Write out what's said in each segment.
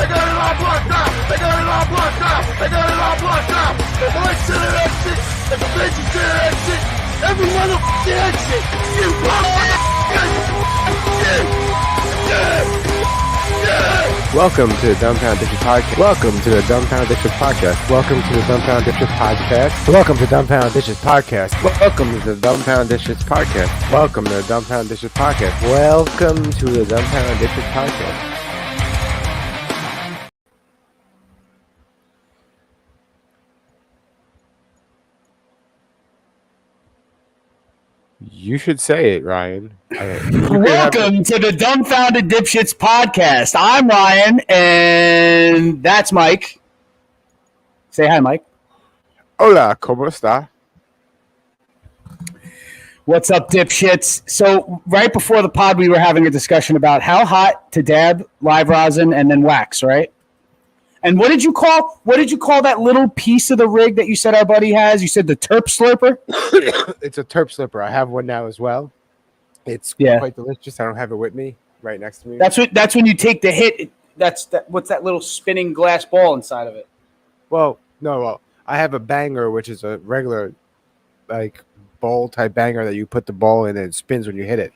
They got it all blocked out. They got it all blocked out. They got it all blocked out. The boys to the exit. The bitches to the exit. Every motherfucking exit. You Welcome to the Dumbfounded Dipshits podcast. Welcome to the Dumbfounded Dipshits podcast. Welcome to the Dumbfounded Dipshits podcast. Welcome to the Dumbfounded Dipshits podcast. Welcome to the Dumbfounded Dipshits podcast. Welcome to the Dumbfounded Dipshits podcast. Welcome to the Dumbfounded Dipshits podcast. You should say it, Ryan. Welcome to the Dumbfounded Dipshits podcast. I'm Ryan, and that's Mike. Say hi, Mike. Hola, ¿cómo está? What's up, dipshits? So right before the pod, we were having a discussion about how hot to dab, live rosin, and then wax, right? And what did you call that little piece of the rig that you said our buddy has? You said the terp slurper? It's a terp slurper. I have one now as well. It's quite delicious. I don't have it with me right next to me. That's when you take the hit. What's that little spinning glass ball inside of it? Well, I have a banger, which is a regular like bowl type banger that you put the ball in and it spins when you hit it.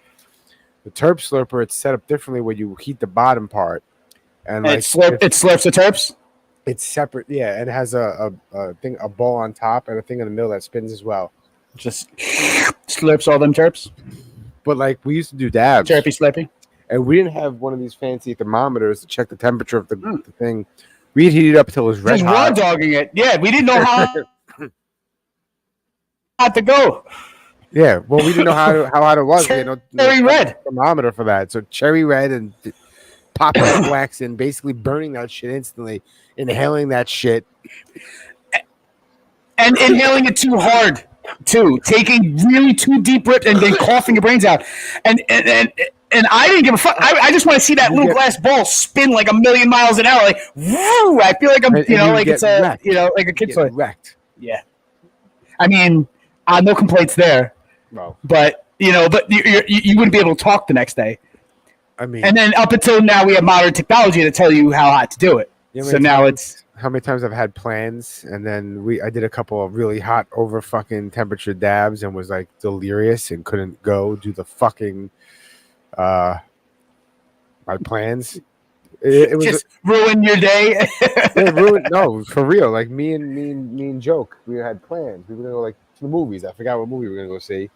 The terp slurper, it's set up differently where you heat the bottom part. And like, it slurps the terps? It's separate, yeah. It has a ball on top and a thing in the middle that spins as well. Just slurps all them terps? But like we used to do dabs. Chirpy slurpy. And we didn't have one of these fancy thermometers to check the temperature of the thing. We'd heat it up until it was red hot. Just raw dogging it. Yeah, we didn't know how hot to go. Yeah, well, we didn't know how hot it was. Cherry red thermometer for that. So cherry red and popping wax in, basically burning that shit instantly, inhaling that shit, and inhaling it too hard, too, taking really too deep rips and then coughing your brains out, and I didn't give a fuck. I just want to see that little glass ball spin like 1,000,000 miles an hour, like woo! I feel like I'm, like it's wrecked. Like a kid's toy. Wrecked. Yeah, I mean, no complaints there. No. But you wouldn't be able to talk the next day. I mean, and then up until now, we have modern technology to tell you how hot to do it. So now it's how many times I've had plans, and then I did a couple of really hot over fucking temperature dabs, and was like delirious and couldn't go do the fucking my plans. It was just ruin your day. No, for real. Like me and Joke, we had plans. We were gonna go like to the movies. I forgot what movie we were gonna go see,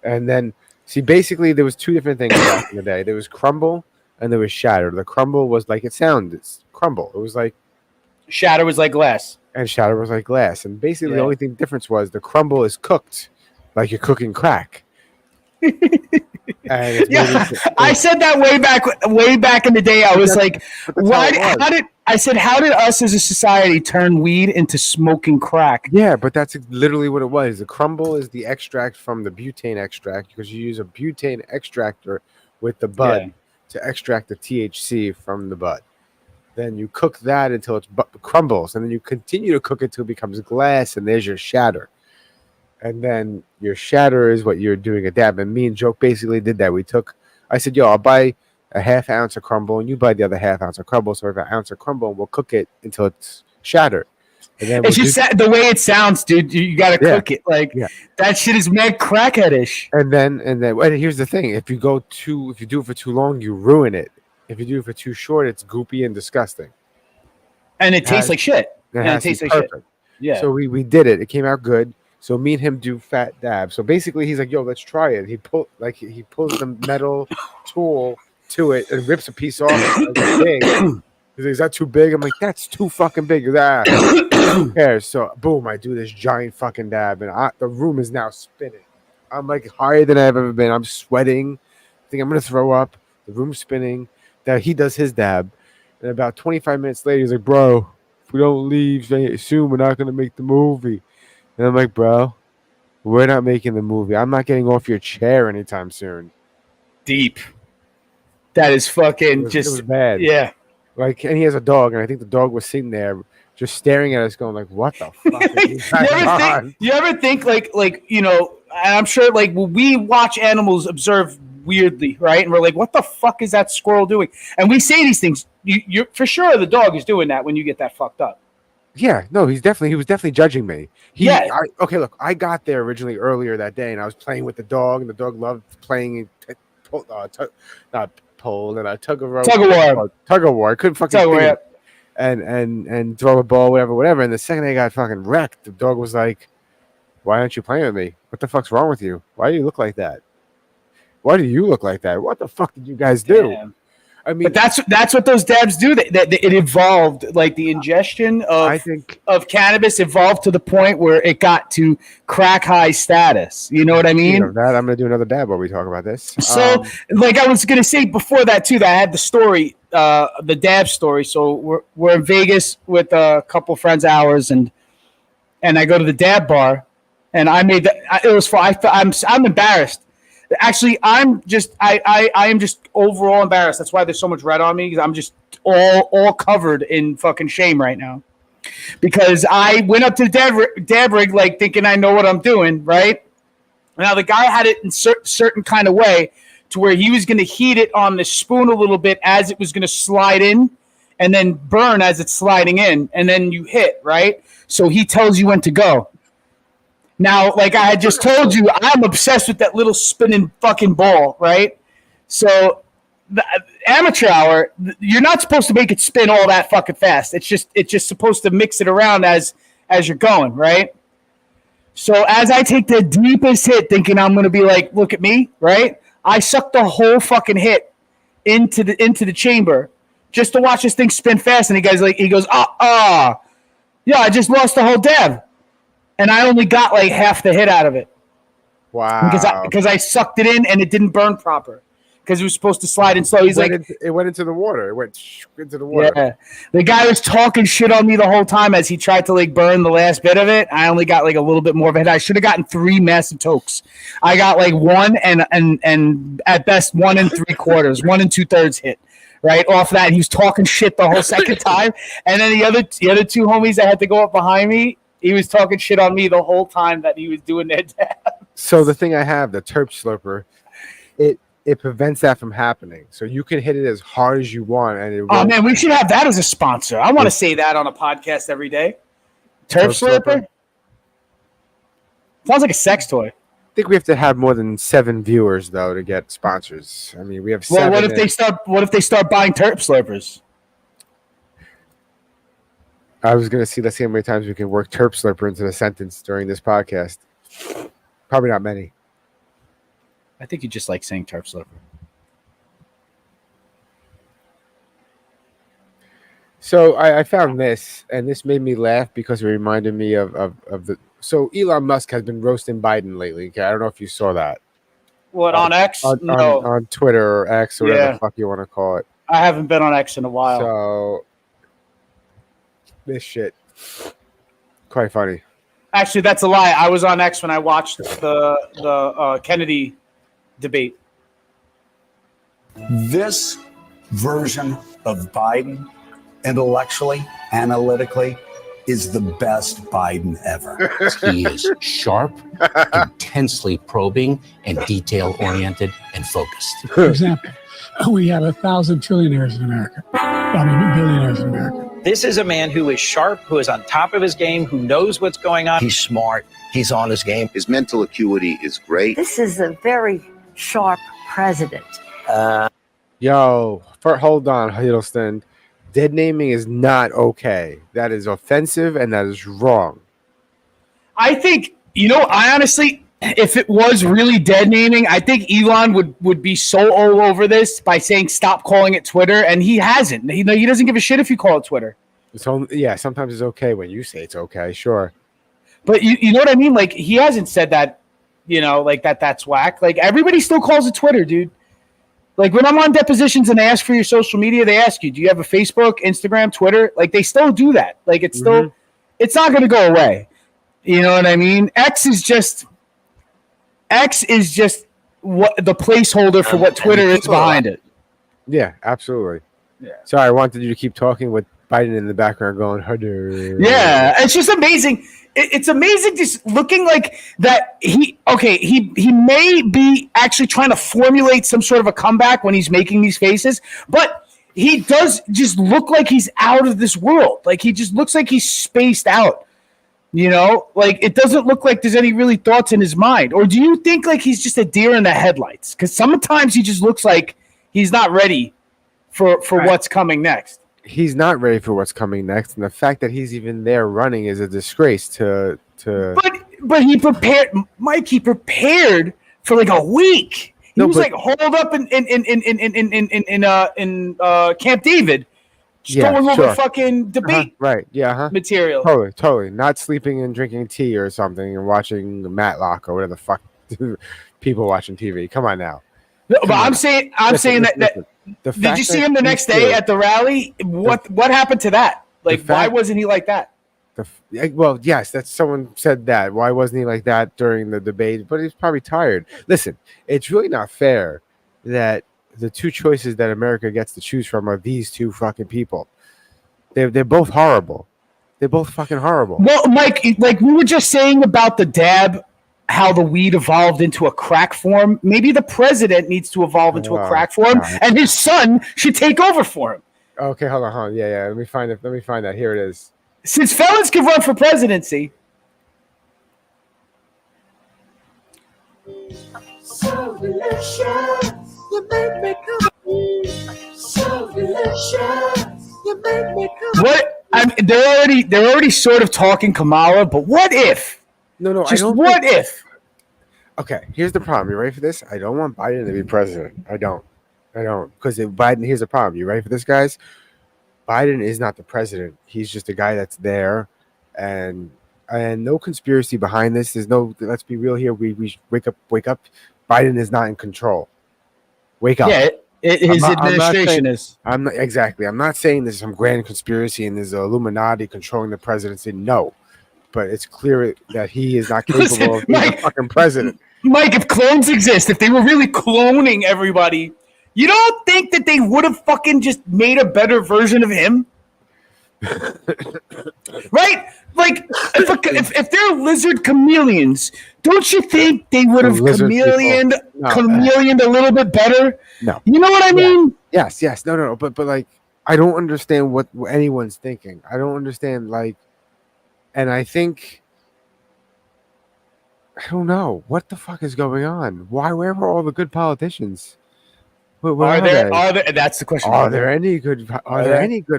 and then. See, basically, there was two different things back in the day. There was crumble and there was shatter. The crumble was like it sounded. It's crumble. It was like shatter was like glass, and shatter was like glass. And basically, the only difference was the crumble is cooked like you're cooking crack. I said that way back in the day. I was like, how did us as a society turn weed into smoking crack? Yeah, but that's literally what it was. The crumble is the extract from the butane extract, because you use a butane extractor with the bud to extract the THC from the bud. Then you cook that until it crumbles, and then you continue to cook it until it becomes glass, and there's your shatter. And then your shatter is what you're doing a dab. And me and Joke basically did that. I said, I'll buy a half ounce of crumble and you buy the other half ounce of crumble. So if an ounce of crumble, we'll cook it until it's shattered. And then it's just the way it sounds, dude. You got to cook it. Like that shit is mad crackheadish. And then here's the thing. If you do it for too long, you ruin it. If you do it for too short, it's goopy and disgusting. And it tastes like shit. It tastes like shit. Yeah. So we did it. It came out good. So me and him do fat dabs. So basically, he's like, "Yo, let's try it." He pulls the metal tool to it and rips a piece off. Like, big. He's like, "Is that too big?" I'm like, "That's too fucking big." He's like, who cares? So boom, I do this giant fucking dab, and the room is now spinning. I'm like higher than I've ever been. I'm sweating. I think I'm gonna throw up. The room's spinning. Now he does his dab, and about 25 minutes later, he's like, "Bro, if we don't leave soon, we're not gonna make the movie." And I'm like, bro, we're not making the movie. I'm not getting off your chair anytime soon. Deep. That is fucking it was bad. Yeah. Like, and he has a dog, and I think the dog was sitting there just staring at us going like, what the fuck is you ever think like, and I'm sure like when we watch animals observe weirdly, right? And we're like, what the fuck is that squirrel doing? And we say these things. You're for sure the dog is doing that when you get that fucked up. Yeah, no, he was definitely judging me. Okay, look, I got there originally earlier that day, and I was playing with the dog, and the dog loved playing tug of war. Tug of war. I couldn't fucking tug of war, and throw a ball, whatever. And the second I got fucking wrecked, the dog was like, "Why aren't you playing with me? What the fuck's wrong with you? Why do you look like that? Why do you look like that? What the fuck did you guys do?" Damn. I mean, but that's what those dabs do. That it evolved, like the ingestion of cannabis evolved to the point where it got to crack high status. You know what I mean? I'm gonna do another dab while we talk about this. So, like I was gonna say before that too, that I had the story, the dab story. So we're in Vegas with a couple friends of ours, and I go to the dab bar, and I made it was for I'm embarrassed. Actually, I am just overall embarrassed. That's why there's so much red on me, because I'm just all covered in fucking shame right now. Because I went up to the dab rig like thinking I know what I'm doing, right? Now the guy had it in certain kind of way to where he was going to heat it on the spoon a little bit as it was going to slide in, and then burn as it's sliding in, and then you hit, right? So he tells you when to go. Now, like I had just told you, I'm obsessed with that little spinning fucking ball, right? So the amateur hour, you're not supposed to make it spin all that fucking fast. It's just supposed to mix it around as you're going, right? So as I take the deepest hit, thinking I'm gonna be like, look at me, right? I suck the whole fucking hit into the chamber just to watch this thing spin fast. And he goes, yeah, I just lost the whole dab. And I only got like half the hit out of it. Wow. Because I sucked it in and it didn't burn proper. Because it was supposed to slide in slow. It went into the water. It went into the water. Yeah. The guy was talking shit on me the whole time as he tried to like burn the last bit of it. I only got like a little bit more of it. I should have gotten 3 massive tokes. I got like 1 and at best 1 3/4, 1 2/3 hit. Right off that, he was talking shit the whole second time. And then the other 2 homies that had to go up behind me, he was talking shit on me the whole time that he was doing their dab. So the thing I have, the Terp Slurper, it prevents that from happening. So you can hit it as hard as you want, and it oh man, we should have that as a sponsor. I want to say that on a podcast every day. Terp Slurper sounds like a sex toy. I think we have to have more than 7 viewers though to get sponsors. I mean, we have 7. Well, what if they start buying Terp Slurpers? I was going to let's see how many times we can work Terp Slurper into the sentence during this podcast. Probably not many. I think you just like saying Terp Slurper. So I found this, and this made me laugh because it reminded me of the... So Elon Musk has been roasting Biden lately. Okay? I don't know if you saw that. What, on X? No. On Twitter or X or whatever the fuck you want to call it. I haven't been on X in a while. So... this shit, quite funny. Actually, that's a lie. I was on X when I watched the Kennedy debate. This version of Biden, intellectually, analytically, is the best Biden ever. He is sharp, intensely probing, and detail-oriented and focused. For example, we have 1,000 trillionaires in America. Billionaires in America. This is a man who is sharp, who is on top of his game, who knows what's going on. He's smart. He's on his game. His mental acuity is great. This is a very sharp president. Hold on, Hiddleston. Dead naming is not okay. That is offensive and that is wrong. I think, I honestly, if it was really dead naming, I think Elon would be so all over this by saying stop calling it Twitter, and he hasn't. He doesn't give a shit if you call it Twitter. Sometimes it's okay when you say it's okay, sure. But you know what I mean? Like, he hasn't said that, like that's whack. Like, everybody still calls it Twitter, dude. Like, when I'm on depositions and they ask for your social media, they ask you, do you have a Facebook, Instagram, Twitter? Like, they still do that. Like, it's still, it's not going to go away. You know what I mean? X is just what the placeholder for what Twitter is behind it. Yeah, absolutely. Yeah. Sorry, I wanted you to keep talking with Biden in the background going, "Hudder." Yeah, it's just amazing. It's amazing just looking like that. He may be actually trying to formulate some sort of a comeback when he's making these faces, but he does just look like he's out of this world. Like he just looks like he's spaced out. You know, like it doesn't look like there's any really thoughts in his mind. Or do you think like he's just a deer in the headlights? Because sometimes he just looks like he's not ready for what's coming next. He's not ready for what's coming next, and the fact that he's even there running is a disgrace to. But he prepared, Mike. He prepared for like a week. He was like holed up in Camp David, going over fucking debate, material. Totally. Not sleeping and drinking tea or something and watching Matlock or whatever the fuck people watching TV. Come on now. No, but I'm saying that. Did you see him the next day at the rally? What happened to that? Like, why wasn't he like that? Well, yes, that's someone said that. Why wasn't he like that during the debate? But he's probably tired. Listen, it's really not fair that the two choices that America gets to choose from are these two fucking people. They're both horrible. They're both fucking horrible. Well, Mike, like we were just saying about the dab, how the weed evolved into a crack form. Maybe the president needs to evolve into a crack form, and his son should take over for him. Okay, hold on. Yeah. Let me find that. Here it is. Since felons can run for presidency. So delicious, you make me come. So delicious, you make me come. What? They're already sort of talking Kamala, but what if? No, just what if? Okay, here's the problem. You ready for this? I don't want Biden to be president. I don't. Because Biden, here's the problem. You ready for this, guys? Biden is not the president. He's just a guy that's there, and no conspiracy behind this. There's no. Let's be real here. We wake up. Biden is not in control. Wake up. Yeah, his administration is. I'm not exactly. I'm not saying there's some grand conspiracy and there's an Illuminati controlling the presidency. No. But it's clear that he is not capable of being a fucking president. Mike, if clones exist, if they were really cloning everybody, you don't think that they would have fucking just made a better version of him? Right? Like, if they're lizard chameleons, don't you think they would have chameleoned a little bit better? No. You know what I mean? Yes. No. But like, I don't understand what anyone's thinking. I don't understand, like, and I think, I don't know what the fuck is going on. Where were all the good politicians? Are there? That's the question. Are there any good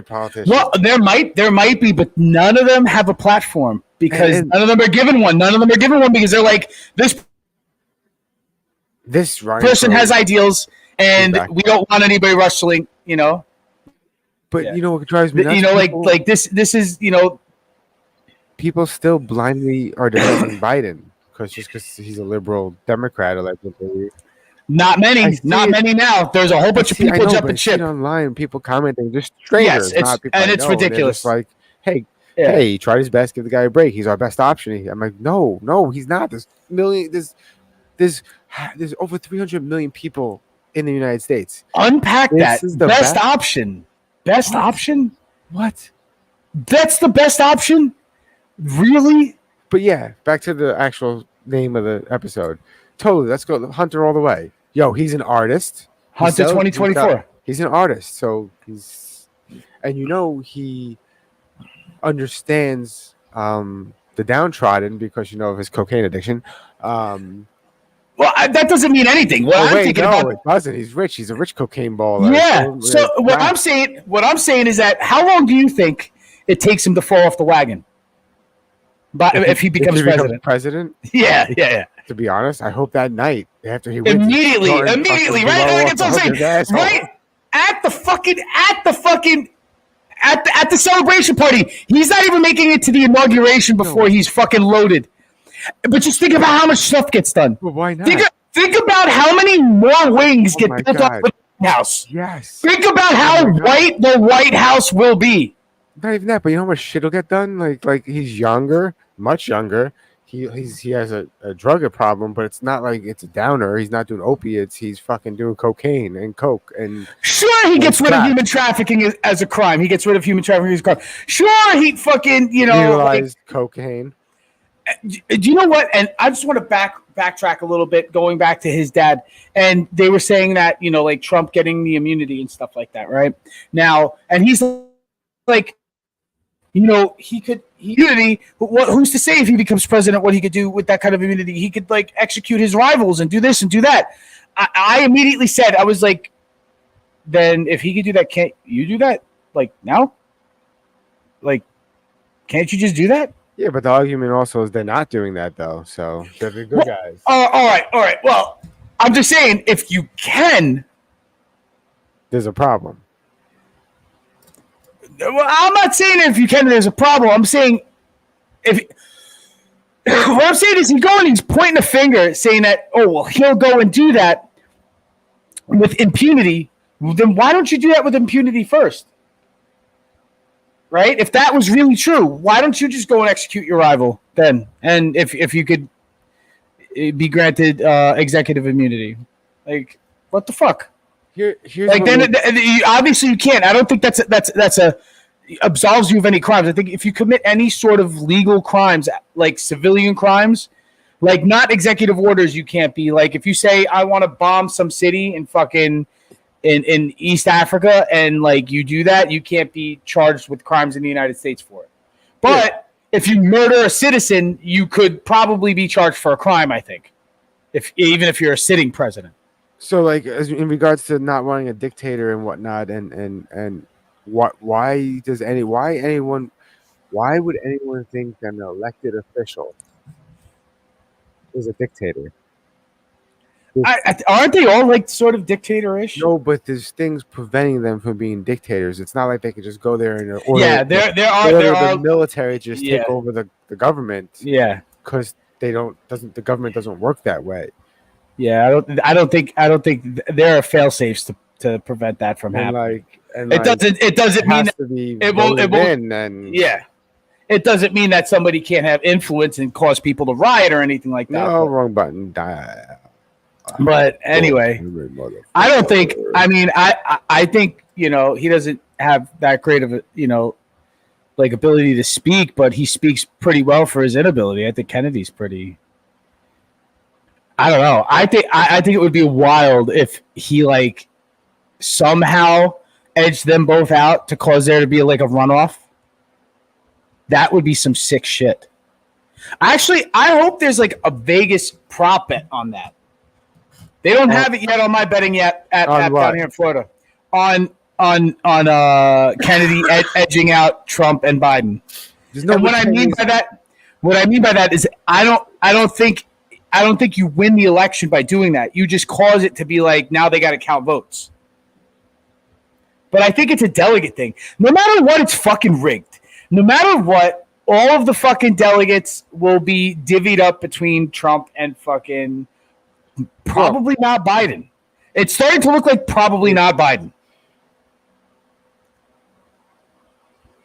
politicians? Well, there might be, but none of them have a platform because none of them are given one. None of them are given one because they're like this person has ideals, and we don't want anybody rustling. You know. But you know what drives me nuts? You know, like this is people still blindly are defending Biden because he's a liberal Democrat, allegedly. Not many now. There's a whole bunch of people jumping ship online. People commenting, just strangers, it's ridiculous. Like, hey, he tried his best. Give the guy a break. He's our best option. I'm like, no, he's not. There's over 300 million people in the United States. Unpack that. Best option. Best option. What? That's the best option. Really? But yeah, back to the actual name of the episode. Totally, let's go Hunter all the way. Yo, he's an artist. Hunter 2024. He's an artist, so he understands the downtrodden because of his cocaine addiction. Well, that doesn't mean anything. It doesn't. He's rich. He's a rich cocaine baller. Yeah. So what I'm saying is that how long do you think it takes him to fall off the wagon? But if he becomes president? Yeah. To be honest, I hope that night after he wins, immediately, right? That's what I'm saying. Right at the celebration party, he's not even making it to the inauguration before he's fucking loaded. But just think about how much stuff gets done. Well, why not? Think about how many more wings get built up with the House. Yes. Think about how white the White House will be. Not even that, but you know how much shit will get done? Like he's younger, much younger. he has a drug problem, but it's not like it's a downer. He's not doing opiates. He's fucking doing cocaine and coke and. Sure, he gets rid of human trafficking as a crime. He gets rid of human trafficking as a crime. Sure, he fucking legalized cocaine. Do you know what? And I just want to backtrack a little bit, going back to his dad. And they were saying that like Trump getting the immunity and stuff like that, right? Now, and he's like, he could immunity. Who's to say if he becomes president what he could do with that kind of immunity? He could like execute his rivals and do this and do that. I immediately said, I was like, then if he could do that, can't you do that? Like now? Like, can't you just do that? Yeah, but the argument also is they're not doing that though. So they're the good guys. All right. Well, I'm just saying if you can, there's a problem. Well, I'm not saying if you can, there's a problem. I'm saying what I'm saying is he's pointing a finger saying that, he'll go and do that with impunity. Well, then why don't you do that with impunity first? Right? If that was really true, why don't you just go and execute your rival then? And if you could be granted executive immunity, like what the fuck? Here's like then obviously you can't. I don't think that's absolves you of any crimes. I think if you commit any sort of legal crimes, like civilian crimes, like not executive orders, you can't be like if you say I want to bomb some city in fucking in East Africa and like you do that, you can't be charged with crimes in the United States for it. But if you murder a citizen, you could probably be charged for a crime. I think, even if you're a sitting president. So, like, in regards to not wanting a dictator and whatnot, and why would anyone think that an elected official is a dictator? Aren't they all like sort of dictator-ish? No, but there's things preventing them from being dictators. It's not like they could just go there and order. Yeah, there are the military just take over the government. Yeah, because the government doesn't work that way. Yeah, I don't think there are fail-safes to prevent that from happening. It doesn't mean that it won't. Yeah, it doesn't mean that somebody can't have influence and cause people to riot or anything like that. No, wrong button. But anyway, I don't think. I mean, I think he doesn't have that great of a like ability to speak, but he speaks pretty well for his inability. I think Kennedy's pretty. I don't know. I think it would be wild if he like somehow edged them both out to cause there to be like a runoff. That would be some sick shit. Actually, I hope there's like a Vegas prop bet on that. They don't have it yet on my betting yet down here in Florida. On Kennedy edging out Trump and Biden. And what I mean by that is I don't think you win the election by doing that. You just cause it to be like now they got to count votes. But I think it's a delegate thing. No matter what, it's fucking rigged. No matter what, all of the fucking delegates will be divvied up between Trump and fucking probably not Biden. It's starting to look like probably not Biden.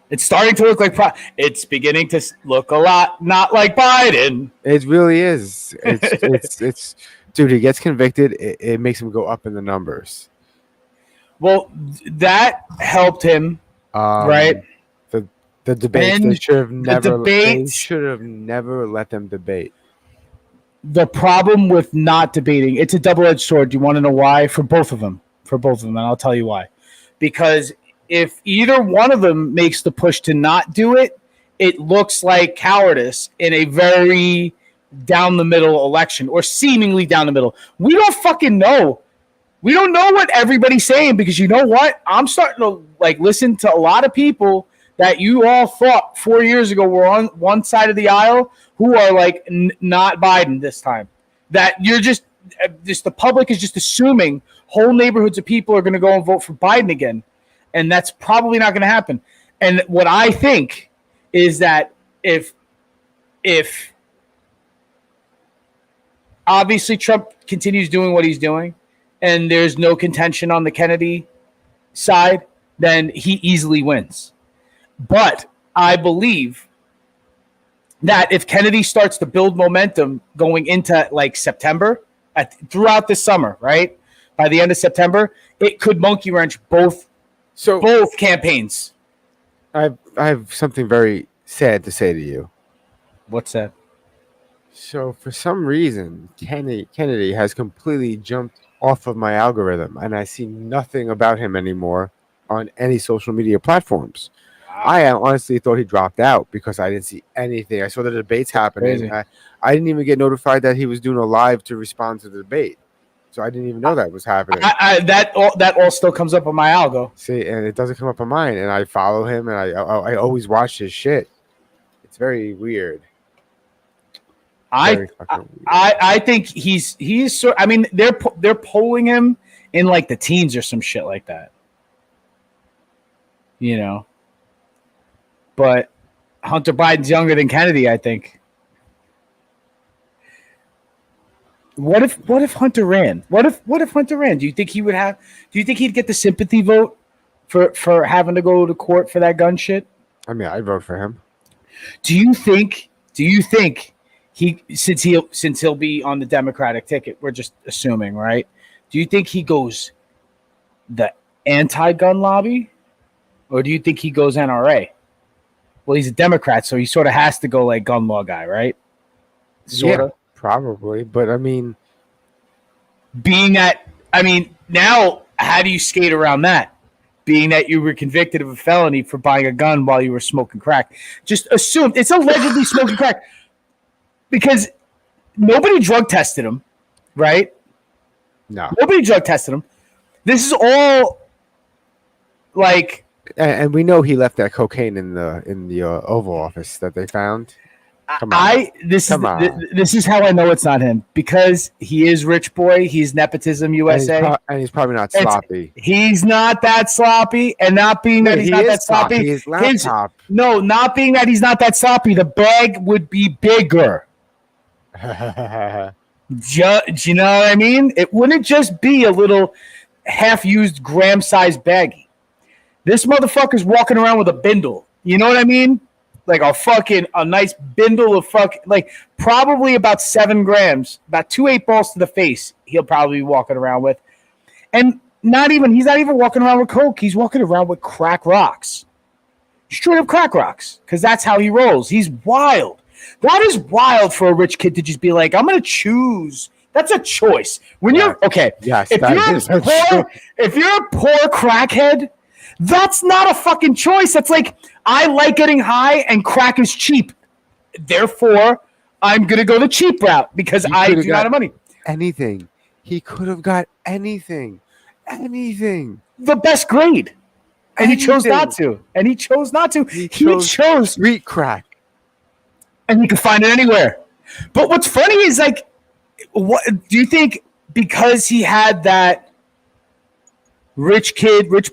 It's starting to look like it's beginning to look a lot not like Biden. It really is. It's dude, he gets convicted, it makes him go up in the numbers. Well, that helped him, right? The debates, they should have never let them debate. The problem with not debating, it's a double-edged sword. Do you want to know why? For both of them, and I'll tell you why. Because if either one of them makes the push to not do it, it looks like cowardice in a very down-the-middle election, or seemingly down the middle. We don't fucking know. We don't know what everybody's saying, because you know what? I'm starting to like listen to a lot of people that you all thought 4 years ago were on one side of the aisle who are like not Biden this time. That you're just the public is just assuming whole neighborhoods of people are going to go and vote for Biden again. And that's probably not going to happen. And what I think is that if obviously Trump continues doing what he's doing and there's no contention on the Kennedy side, then he easily wins. But I believe that if Kennedy starts to build momentum going into like September, throughout the summer, right? By the end of September, it could monkey wrench both campaigns. I have something very sad to say to you. What's that? So for some reason, Kennedy has completely jumped off of my algorithm, and I see nothing about him anymore on any social media platforms. I honestly thought he dropped out because I didn't see anything. I saw the debates happening. I didn't even get notified that he was doing a live to respond to the debate. So I didn't even know that was happening. That all still comes up on my algo. See, and it doesn't come up on mine. And I follow him, and I always watch his shit. It's very weird. I think he's sort. I mean, they're polling him in like the teens or some shit like that. You know. But Hunter Biden's younger than Kennedy, I think. What if Hunter ran? What if Hunter ran? Do you think he'd get the sympathy vote for having to go to court for that gun shit? I mean, I'd vote for him. Do you think he since he'll be on the Democratic ticket, we're just assuming, right? Do you think he goes the anti-gun lobby, or do you think he goes NRA? Well, he's a Democrat, so he sort of has to go like gun law guy, right? Yeah, probably. But I mean, now how do you skate around that? Being that you were convicted of a felony for buying a gun while you were smoking crack. Just assume it's allegedly smoking crack because nobody drug tested him, right? No. Nobody drug tested him. This is all like... And we know he left that cocaine in the Oval Office that they found. Come on. This is how I know it's not him, because he is rich boy. He's nepotism USA, and he's probably not sloppy. He's not that sloppy, and not being that he's not that sloppy. His laptop. Not being that he's not that sloppy. The bag would be bigger. Do you know what I mean? It wouldn't just be a little half-used gram-sized baggie. This motherfucker's walking around with a bindle. You know what I mean? Like a nice bindle of like probably about 7 grams, about 2 8-balls to the face. He'll probably be walking around with, and he's not even walking around with coke. He's walking around with crack rocks, straight up crack rocks, because that's how he rolls. He's wild. That is wild for a rich kid to just be like, I'm gonna choose. That's a choice. When you're okay, yes, if you're a poor crackhead. That's not a fucking choice. That's like, I like getting high and crack is cheap. Therefore, I'm going to go the cheap route because I do not have money. Anything. He could have got anything. Anything. The best grade. And he chose not to. He chose street crack. And you can find it anywhere. But what's funny is like, what do you think, because he had that rich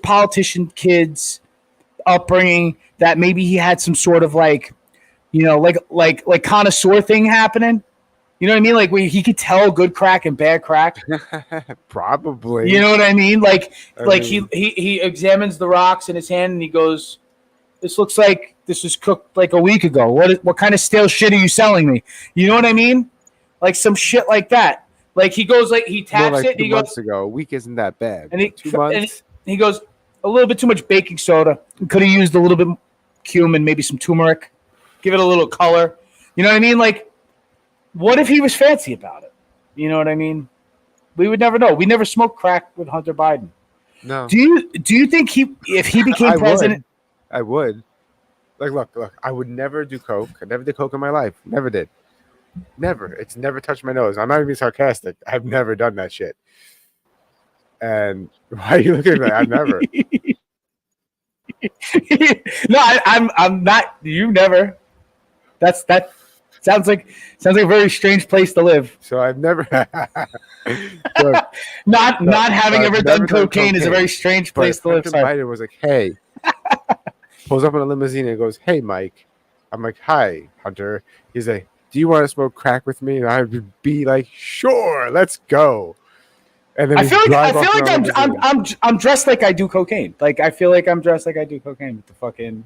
politician kid's upbringing, that maybe he had some sort of like, you know, like connoisseur thing happening? You know what I mean? Like where he could tell good crack and bad crack. Probably. You know what I mean? He examines the rocks in his hand and he goes, "This looks like this was cooked like a week ago. What kind of stale shit are you selling me?" You know what I mean? Like some shit like that. Like he goes, like he taps like it. And he 2 months goes, ago. A week isn't that bad. And 2 months. And he goes, a little bit too much baking soda. Could have used a little bit cumin, maybe some turmeric. Give it a little color. You know what I mean? Like, what if he was fancy about it? You know what I mean? We would never know. We never smoked crack with Hunter Biden. No. Do you think if he became president? I would. Like, look. I would never do coke. I never did coke in my life. Never did. Never. It's never touched my nose. I'm not even sarcastic. I've never done that shit. And why are you looking at me? I've never. No, I'm not. You never. That sounds like a very strange place to live. So I've never. not having ever done cocaine is a very strange place to live. Biden was like, "Hey," pulls up in a limousine and goes, "Hey, Mike." I'm like, "Hi, Hunter." He's like, "Do you want to smoke crack with me?" And I would be like, "Sure, let's go." And then I feel like I'm dressed like I do cocaine. Like I feel like I'm dressed like I do cocaine with the fucking,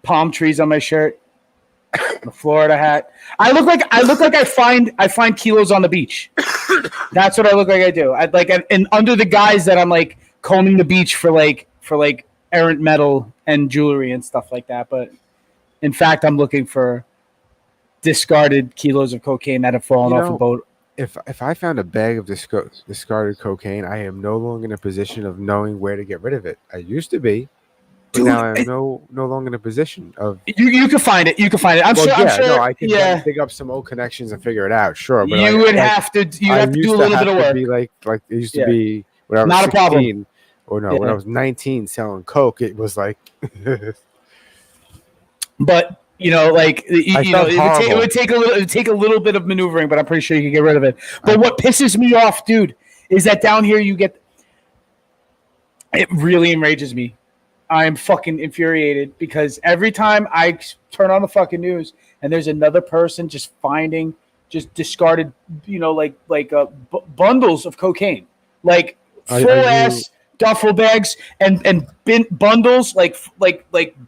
palm trees on my shirt. the Florida hat. I look like I find kilos on the beach. That's what I look like I do. And under the guise that I'm like combing the beach for errant metal and jewelry and stuff like that. But in fact, I'm looking for discarded kilos of cocaine that have fallen off a boat. If I found a bag of discarded cocaine, I am no longer in a position of knowing where to get rid of it. I used to be, but now I'm no longer in a position of. You can find it. You can find it. I'm sure. No, I can dig up some old connections and figure it out. Sure, but you would have to. You have to do a little bit of work. Be like it used to be when I was not 16, a problem. Or no, when I was 19 selling coke, it was like. But. It would take a little bit of maneuvering, but I'm pretty sure you can get rid of it. But what pisses me off, dude, is that down here it really enrages me. I am fucking infuriated because every time I turn on the fucking news and there's another person just finding just discarded, bundles of cocaine, like full ass duffel bags and bundles like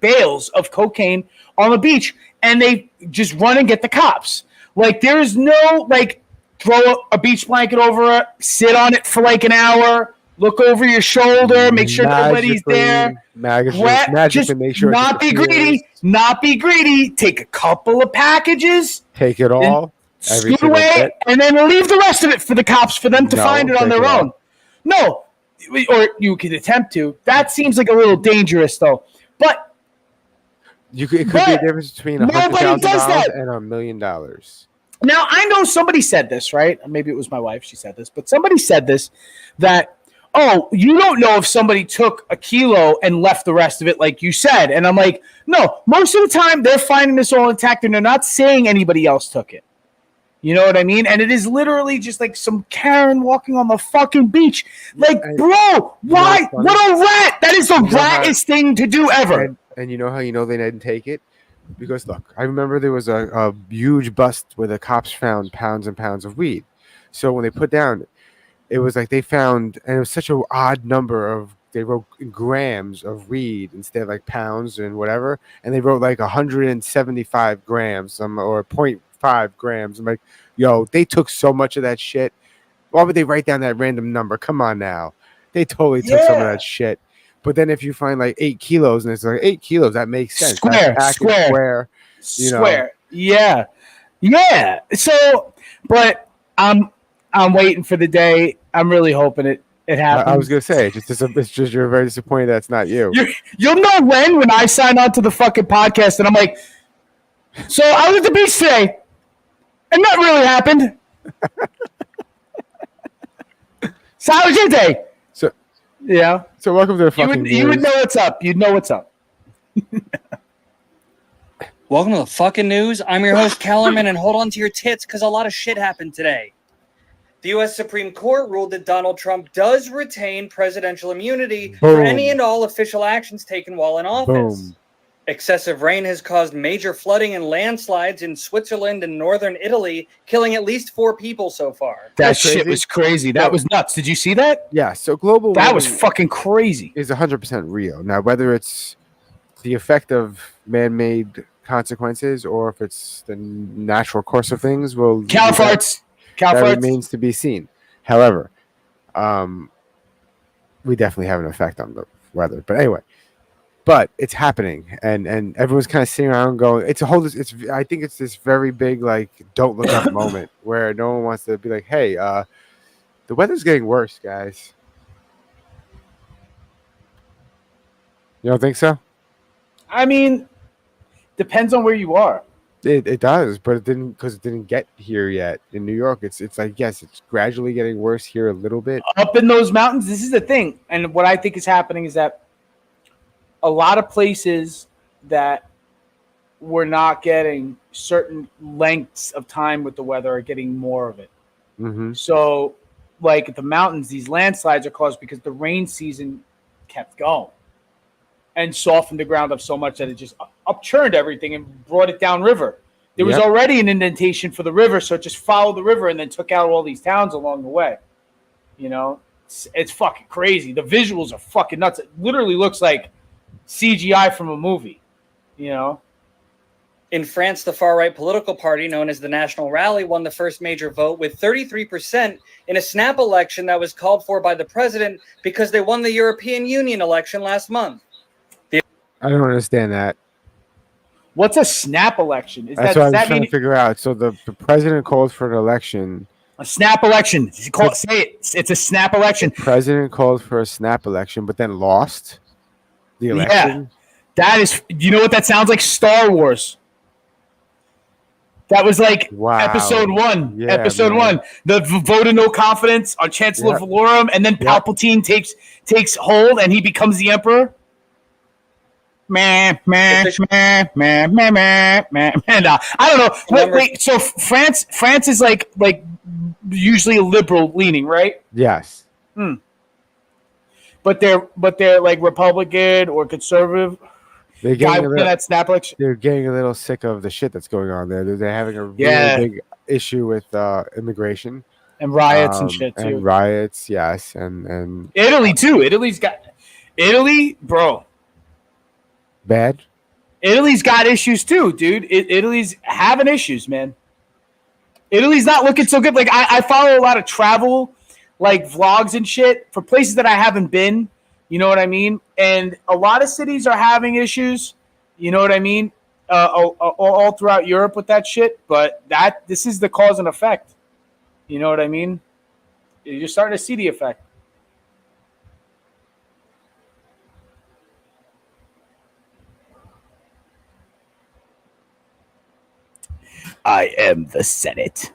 bales of cocaine on the beach, and they just run and get the cops. Like there is no throw a beach blanket over it, sit on it for like an hour, look over your shoulder, make sure nobody's there. Magically make sure. Not be greedy. Take a couple of packages. Take it all. Scoot away, and then leave the rest of it for the cops for them to find it on their own. No, or you could attempt to. That seems like a little dangerous, though. But it could be a difference between $100,000 and $1 million. Now, I know somebody said this, right? Maybe it was my wife. She said this, but somebody said this that, you don't know if somebody took a kilo and left the rest of it, like you said. And I'm like, no, most of the time they're finding this all intact and they're not saying anybody else took it. You know what I mean? And it is literally just like some Karen walking on the fucking beach. Like, bro, why? What a rat! That is the rattest thing to do ever. And you know how they didn't take it? Because look, I remember there was a huge bust where the cops found pounds and pounds of weed. So when they put down, it was like they found, and it was such an odd number they wrote grams of weed instead of like pounds and whatever. And they wrote like 175 grams or 0.5 grams. I'm like, yo, they took so much of that shit. Why would they write down that random number? Come on now. They totally took some of that shit. But then if you find like 8 kilos and it's like 8 kilos, that makes sense. Square. Yeah. So, but I'm waiting for the day. I'm really hoping it happens. I was gonna say, it's just you're very disappointed that's not you. You'll know when I sign on to the fucking podcast and I'm like, so I was at the beach today, and that really happened. So how was your day? Yeah. So welcome to the fucking You would know what's up. You'd know what's up. Welcome to the fucking news. I'm your host, Kellerman, and hold on to your tits because a lot of shit happened today. The U.S. Supreme Court ruled that Donald Trump does retain presidential immunity for any and all official actions taken while in office. Excessive rain has caused major flooding and landslides in Switzerland and northern Italy, killing at least 4 people so far. That shit was crazy. That was nuts. Did you see that? Yeah, so global warming was fucking crazy. Is 100% real. Now, whether it's the effect of man-made consequences or if it's the natural course of things, cow farts. That remains to be seen. However, we definitely have an effect on the weather. But anyway. But it's happening, and everyone's kind of sitting around going, I think it's this very big, like, don't look up moment where no one wants to be like, hey, the weather's getting worse, guys. You don't think so? I mean, depends on where you are. It does, but it didn't get here yet. In New York, it's like, yes, it's gradually getting worse here a little bit. Up in those mountains, this is the thing. And what I think is happening is that a lot of places that were not getting certain lengths of time with the weather are getting more of it. Mm-hmm. So, like at the mountains, these landslides are caused because the rain season kept going and softened the ground up so much that it just upchurned everything and brought it downriver. There was already an indentation for the river, so it just followed the river and then took out all these towns along the way. You know, it's fucking crazy. The visuals are fucking nuts. It literally looks like CGI from a movie, you know. In France, the far-right political party known as the National Rally won the first major vote with 33% in a snap election that was called for by the president because they won the European Union election last month. I don't understand that. What's a snap election? That's what I was trying to figure out. So the president called for an election. A snap election. Say it. It's a snap election. The president called for a snap election, but then lost the election. Yeah. That is, you know what that sounds like? Star Wars. That was like episode 1. Yeah, episode 1. The vote of no confidence on Chancellor Valorum, and then Palpatine takes hold and he becomes the emperor. And I don't know. Wait. So France is like usually liberal leaning, right? Yes. But they're like Republican or conservative. They're getting They're getting a little sick of the shit that's going on there. They're having a really big issue with immigration and riots and shit too. And riots, yes, and Italy too. Italy, bro. Bad. Italy's got issues too, dude. Italy's having issues, man. Italy's not looking so good. Like I follow a lot of travel, like vlogs and shit for places that I haven't been. You know what I mean? And a lot of cities are having issues. You know what I mean? All throughout Europe with that shit. But this is the cause and effect. You know what I mean? You're starting to see the effect. I am the Senate.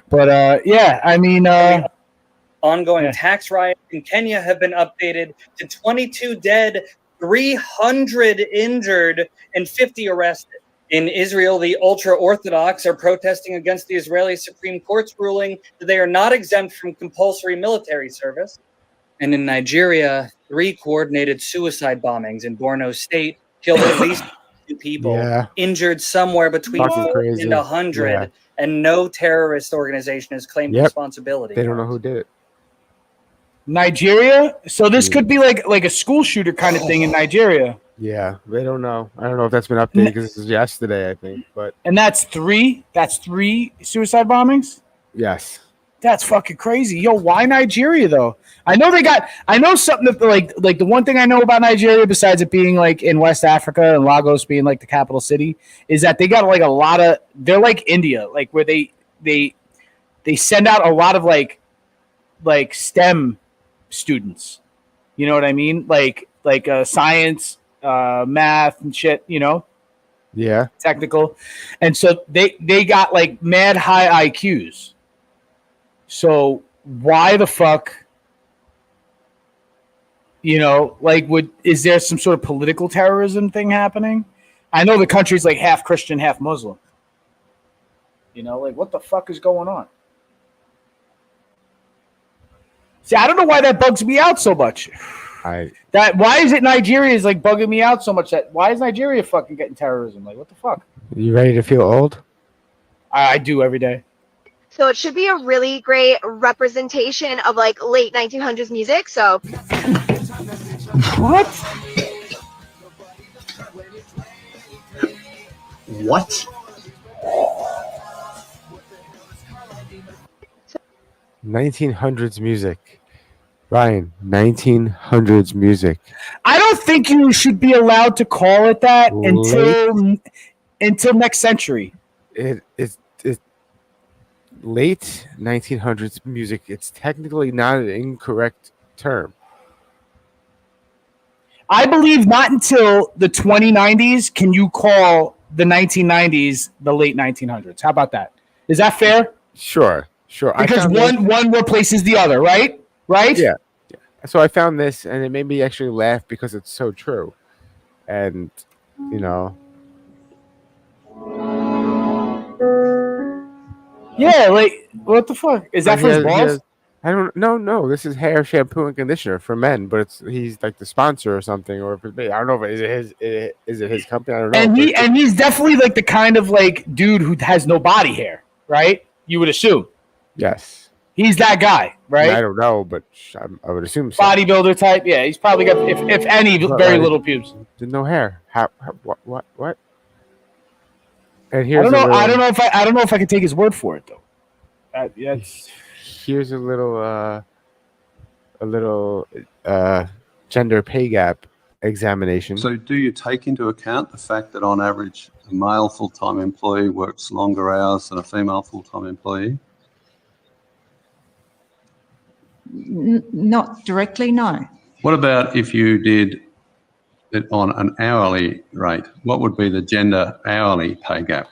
But yeah, I mean, ongoing tax riots in Kenya have been updated to 22 dead, 300 injured, and 50 arrested. In Israel, the ultra-Orthodox are protesting against the Israeli Supreme Court's ruling that they are not exempt from compulsory military service. And in Nigeria, 3 coordinated suicide bombings in Borno State killed at least 2 people, injured somewhere between 40 and 100, and no terrorist organization has claimed responsibility. They don't know who did it. Nigeria? So this could be like a school shooter kind of thing in Nigeria. Yeah, they don't know. I don't know if that's been updated because this is yesterday, I think. And that's 3? That's 3 suicide bombings? Yes. That's fucking crazy. Yo, why Nigeria though? I know something that like the one thing I know about Nigeria, besides it being like in West Africa and Lagos being like the capital city, is that they got like a lot of, they're like India, like where they send out a lot of like STEM students. You know what I mean? Like science, math and shit, you know? Yeah. Technical. And so they got like mad high IQs. So why the fuck, you know, like is there some sort of political terrorism thing happening? I know the country's like half Christian, half Muslim. You know, like what the fuck is going on? See, I don't know why that bugs me out so much. Why is it Nigeria is like bugging me out so much? Why is Nigeria fucking getting terrorism? Like what the fuck? You ready to feel old? I do every day. So it should be a really great representation of like late 1900s music. So what? What? 1900s music. Ryan, 1900s music. I don't think you should be allowed to call it that until next century. It's late 1900s music. It's technically not an incorrect term. I believe not until the 2090s can you call the 1990s the late 1900s. How about that? Is that fair? Sure. Because one replaces the other, right? Right? Yeah. So I found this, and it made me actually laugh because it's so true. And, you know. Yeah, like, what the fuck? Is that for his balls? I don't know. No, this is hair shampoo and conditioner for men, but he's like the sponsor or something, or if it's, I don't know if is it his company? I don't know. And he's definitely like the kind of like dude who has no body hair, right? You would assume. Yes. He's that guy, right? I don't know, but I would assume so. Bodybuilder type, yeah. He's probably got, if any, very little pubes. No hair. What? And here's I don't know if I can take his word for it though. Here's a little gender pay gap examination. So do you take into account the fact that on average a male full-time employee works longer hours than a female full-time employee? Not directly, no. What about if you did it on an hourly rate? What would be the gender hourly pay gap?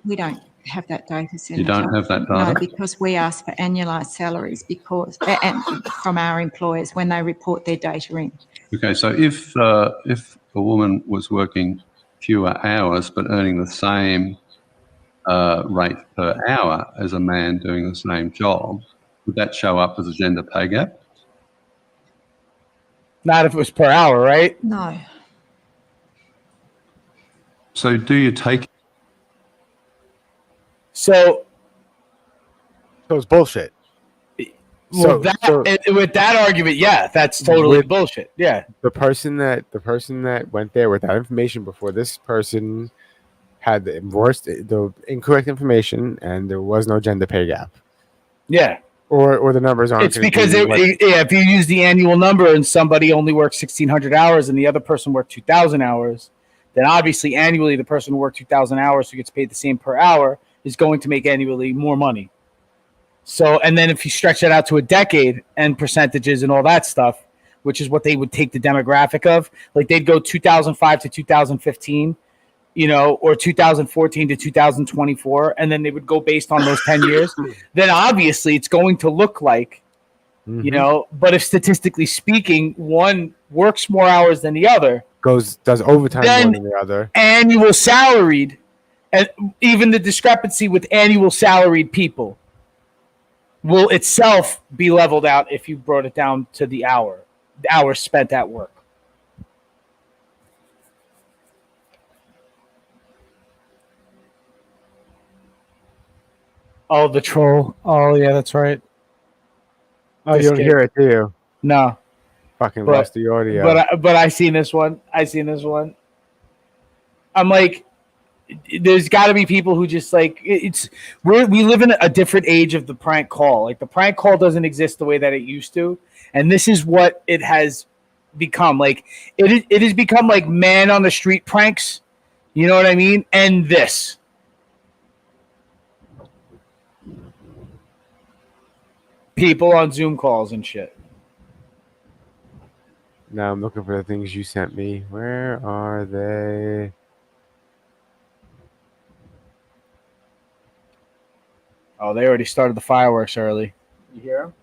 We don't have that data, Senator. You don't have that data? No, because we ask for annualised salaries and from our employers when they report their data in. Okay, so if a woman was working fewer hours but earning the same rate per hour as a man doing the same job, would that show up as a gender pay gap? Not if it was per hour, right? No. So do you take... So it's bullshit. Well, with that argument, yeah, that's totally bullshit. Yeah. The person that went there with that information before this person had the incorrect information, and there was no gender pay gap. Yeah. Or the numbers aren't. It's because if you use the annual number and somebody only works 1,600 hours and the other person worked 2,000 hours, then obviously annually the person who worked 2,000 hours who gets paid the same per hour is going to make annually more money. So, and then if you stretch that out to a decade and percentages and all that stuff, which is what they would take the demographic of, like they'd go 2005 to 2015, or 2014 to 2024, and then they would go based on those 10 years, then obviously it's going to look like, but if statistically speaking, one works more hours than the other, does overtime more than the other, annual salaried, and even the discrepancy with annual salaried people will itself be leveled out if you brought it down to the hours spent at work. Oh, the troll. Oh, yeah, that's right. Oh, you don't hear it, do you? No. Fucking lost the audio. But I seen this one. I'm like, there's got to be people who just like we live in a different age of the prank call. Like the prank call doesn't exist the way that it used to, and this is what it has become. Like it has become like man on the street pranks. You know what I mean? And this. People on Zoom calls and shit. Now I'm looking for the things you sent me. Where are they? Oh, they already started the fireworks early. You hear them?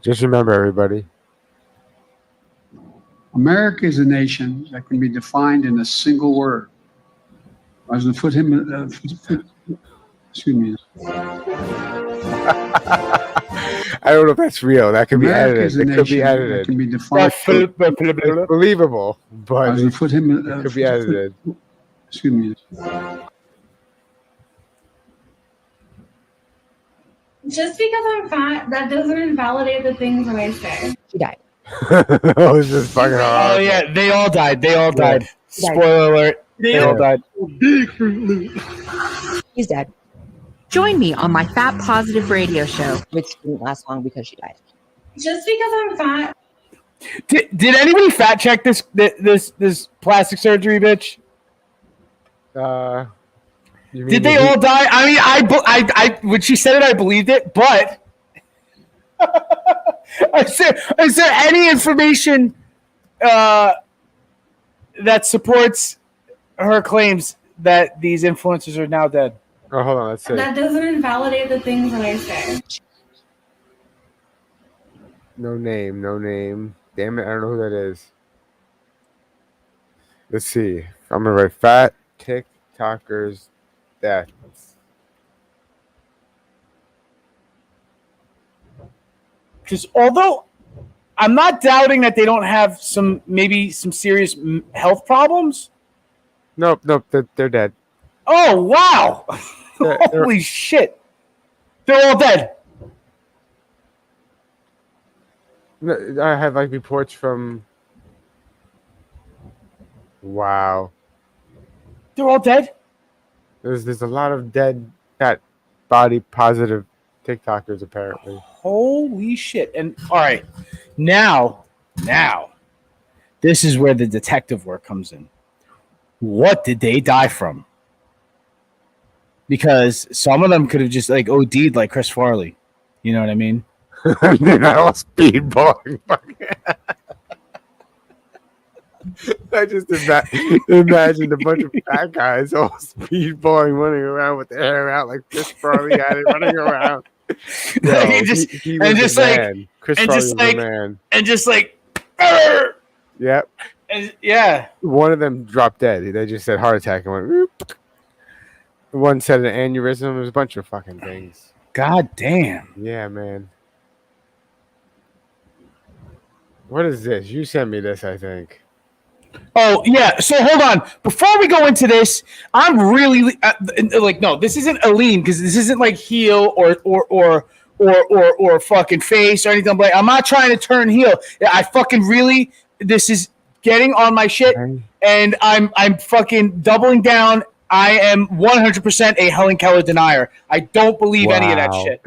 Just remember, everybody. America is a nation that can be defined in a single word. I was going to put him. Excuse me. I don't know if that's real. That could America be edited. It could be edited. Can be defined. It's believable, but I was going to put him. It could be edited. Excuse me. Just because I'm fat, that doesn't invalidate the things that I say. She died. Oh, this is fucking horrible. Oh yeah, they all died. Yeah. Spoiler alert. They all died. He's dead. Join me on my Fat Positive radio show, which didn't last long because she died. Just because I'm fat. Did anybody fact check this plastic surgery bitch? Did they all die? I mean, I when she said it, I believed it, but is there any information that supports her claims that these influencers are now dead? Oh, hold on, let's see. That doesn't invalidate the things that I say. No name. Damn it, I don't know who that is. Let's see. I'm gonna write fat TikTokers deaths. Because although I'm not doubting that they don't have some serious health problems. Nope, they're dead. Oh wow! Holy shit! They're all dead. I have like reports from Wow. They're all dead? There's a lot of dead fat body positive TikTokers apparently. Holy shit. And all right. Now, this is where the detective work comes in. What did they die from? Because some of them could have just like OD'd like Chris Farley. You know what I mean? They're not all speedballing. I just imagined a bunch of fat guys all speedballing, running around with their hair out like Chris Farley had it, running around. No, he was the man. Chris Farley was the man. And just like, yep. And, yeah. One of them dropped dead. They just said heart attack and went. Whoop. One said an aneurysm. There's a bunch of fucking things. God damn. Yeah, man. What is this? You sent me this, I think. Oh, yeah. So hold on. Before we go into this, I'm really no, this isn't a lean because this isn't like heel or fucking face or anything. Like, I'm not trying to turn heel. I fucking really, this is getting on my shit, and I'm fucking doubling down. I am 100% a Helen Keller denier. I don't believe any of that shit.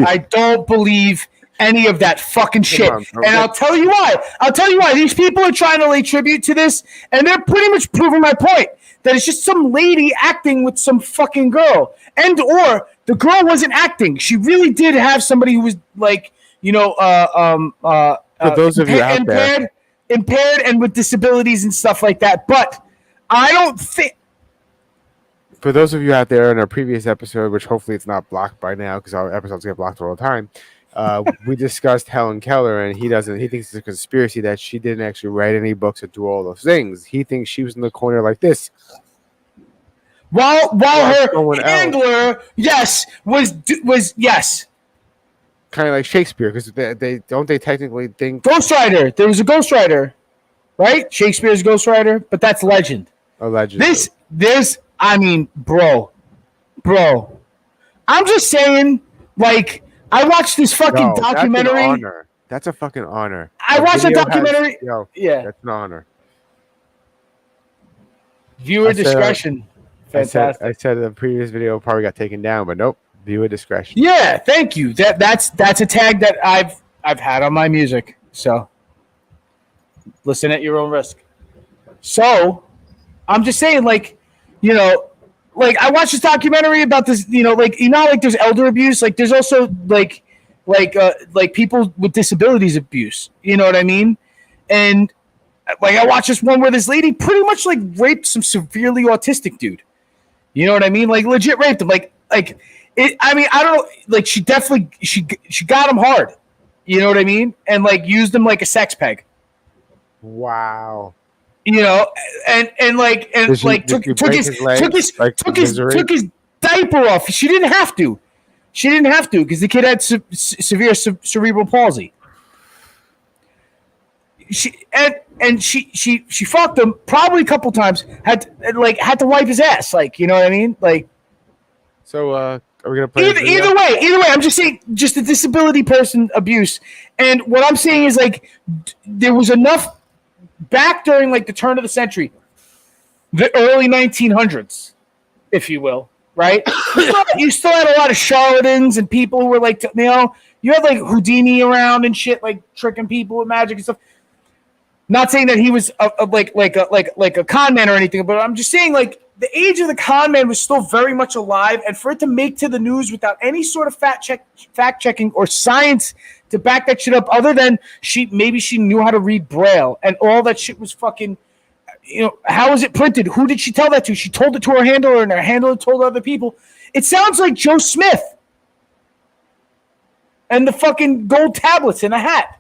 I don't believe any of that fucking shit. And I'll tell you why. These people are trying to lay tribute to this, and they're pretty much proving my point that it's just some lady acting with some fucking girl, and or the girl wasn't acting. She really did have somebody who was like, for those of you out there, impaired and with disabilities and stuff like that. But I don't think. For those of you out there in our previous episode, which hopefully it's not blocked by now because our episodes get blocked all the time, we discussed Helen Keller, and he thinks it's a conspiracy that she didn't actually write any books or do all those things. He thinks she was in the corner like this. While her handler, yes, was yes. Kind of like Shakespeare, because they technically think ghostwriter. There was a ghostwriter, right? Shakespeare's ghostwriter, but that's legend. Allegedly. This. I mean, bro. I'm just saying, like, I watched this fucking documentary. That's a fucking honor. I watched a documentary. Yeah, that's an honor. Viewer discretion. Fantastic. I said the previous video probably got taken down, but nope. Viewer discretion. Yeah, thank you. That's a tag that I've had on my music. So listen at your own risk. So I'm just saying, like, like I watched this documentary about this, like, like there's elder abuse, like there's also like people with disabilities abuse, you know what I mean? And like I watched this one where this lady pretty much like raped some severely autistic dude. You know what I mean? Like legit raped him. Like it, I mean, I don't know, like she definitely she got him hard. You know what I mean? And like used him like a sex peg. Wow. And took his diaper off. She didn't have to because the kid had severe cerebral palsy. She fucked him probably a couple times. Had to wipe his ass. Like, you know what I mean? Like, so are we gonna play either way? I'm just saying, just the disability person abuse. And what I'm saying is like there was enough. Back during like the turn of the century, the early 1900s, if you will, right? You still had a lot of charlatans and people who were like, you had like Houdini around and shit, like tricking people with magic and stuff. Not saying that he was like a con man or anything, but I'm just saying like the age of the con man was still very much alive, and for it to make to the news without any sort of fact checking or science to back that shit up, other than she knew how to read Braille, and all that shit was fucking, how was it printed? Who did she tell that to? She told it to her handler, and her handler told other people. It sounds like Joe Smith and the fucking gold tablets in a hat.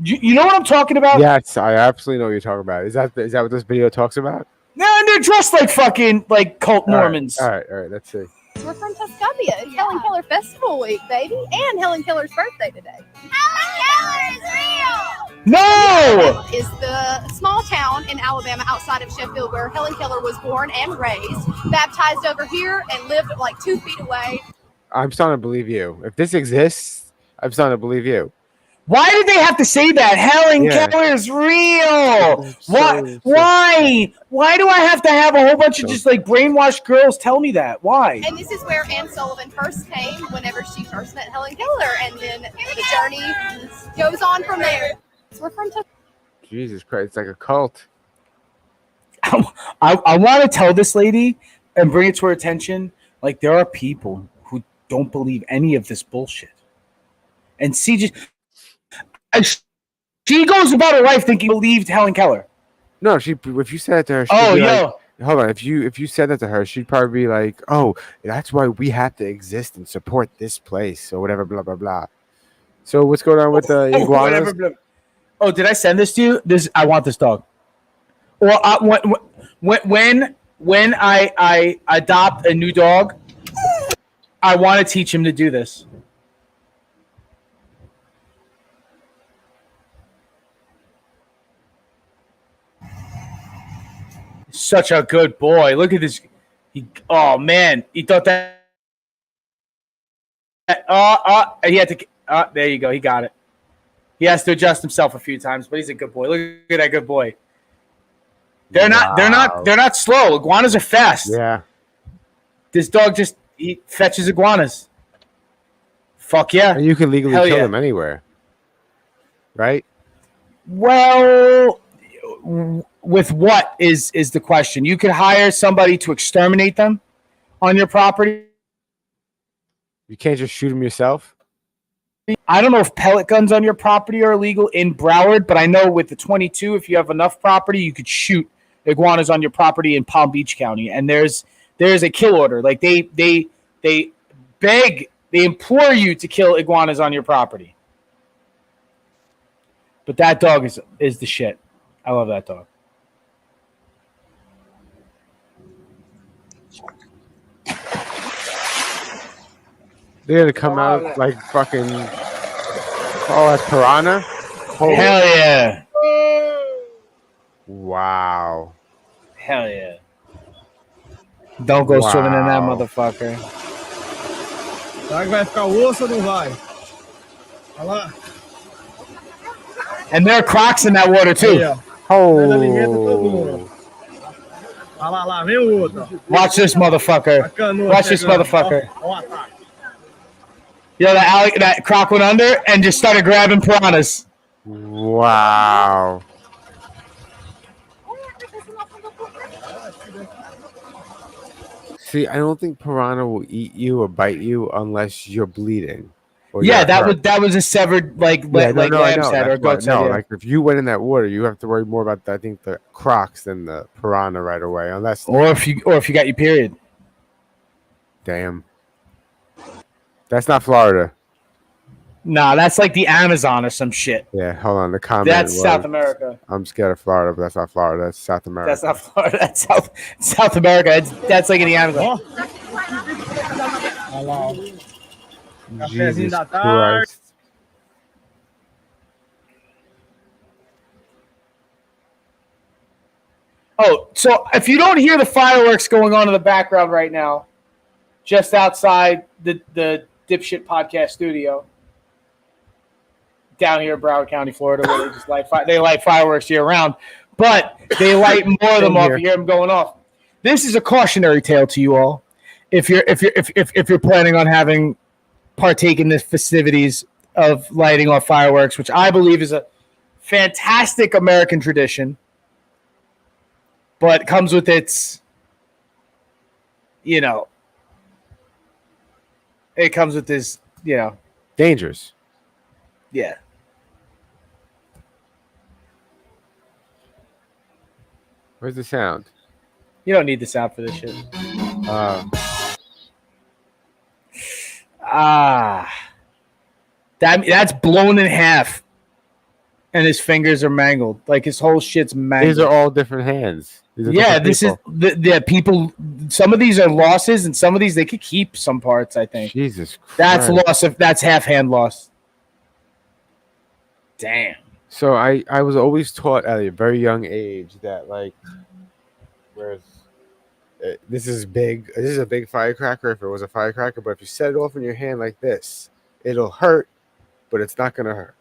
You know what I'm talking about? Yes, I absolutely know what you're talking about. Is that what this video talks about? No, and they're dressed like fucking like cult Mormons. All right, let's see. We're from Tuscumbia. It's Helen Keller Festival Week, baby, and Helen Keller's birthday today. Helen Keller is real! No! Is the small town in Alabama outside of Sheffield where Helen Keller was born and raised, baptized over here, and lived like 2 feet away. I'm starting to believe you. If this exists, I'm starting to believe you. Why did they have to say that? Helen Keller is real. Why do I have to have a whole bunch of just like brainwashed girls tell me that? Why? And this is where Anne Sullivan first came, whenever she first met Helen Keller, and then the journey goes on from there. We're from Jesus Christ, it's like a cult. I want to tell this lady and bring it to her attention. Like, there are people who don't believe any of this bullshit. And she goes about her life thinking believed Helen Keller. No, if you said it to her, she'd be like, hold on. If you said that to her, she'd probably be like, "Oh, that's why we have to exist and support this place or whatever." Blah blah blah. So what's going on with the iguanas? Oh, did I send this to you? I want this dog. Well, when I adopt a new dog, I want to teach him to do this. Such a good boy. Look at this. Oh man, he thought that. He had to. There you go. He got it. He has to adjust himself a few times, but he's a good boy. Look at that good boy. They're not slow. Iguanas are fast. Yeah. This dog he fetches iguanas. Fuck yeah. And you can legally kill them anywhere. Right? Well, with what is the question? You could hire somebody to exterminate them on your property. You can't just shoot them yourself? I don't know if pellet guns on your property are illegal in Broward, but I know with the 22, if you have enough property, you could shoot iguanas on your property in Palm Beach County. And there's a kill order. Like they implore you to kill iguanas on your property. But that dog is the shit. I love that dog. They're gonna come out like fucking piranha. Hell yeah! Wow. Hell yeah! Don't go swimming in that motherfucker. Será que vai ficar osso ou não vai? Olha lá. And there are crocs in that water too. Oh. Olha lá, vem o outro. Watch this motherfucker. Watch this motherfucker. Yo, that croc went under and just started grabbing piranhas. Wow. See, I don't think piranha will eat you or bite you unless you're bleeding. Yeah, that was a severed lamb's head or goat's head. No, like if you went in that water, you have to worry more about I think the crocs than the piranha right away, unless or if you got your period. Damn. That's not Florida. Nah, that's like the Amazon or some shit. Yeah, hold on. The comment. That's South America. I'm scared of Florida, but that's not Florida. That's South America. That's not Florida. That's South America. That's like in the Amazon. Jesus Christ. Oh, so if you don't hear the fireworks going on in the background right now, just outside the Dipshit Podcast studio down here in Broward County, Florida, where they just light fireworks year round, but they light more of them off. You hear them going off. This is a cautionary tale to you all. If you're planning on partake in the festivities of lighting off fireworks, which I believe is a fantastic American tradition, but comes with its, it comes with this, dangerous. Yeah. Where's the sound? You don't need the sound for this shit. That's blown in half, and his fingers are mangled. Like his whole shit's mangled. These are all different hands. This is the people. Some of these are losses, and some of these they could keep some parts. I think. Jesus Christ. That's half hand loss. Damn. So I was always taught at a very young age that this is big. This is a big firecracker if it was a firecracker, but if you set it off in your hand like this, it'll hurt, but it's not gonna hurt.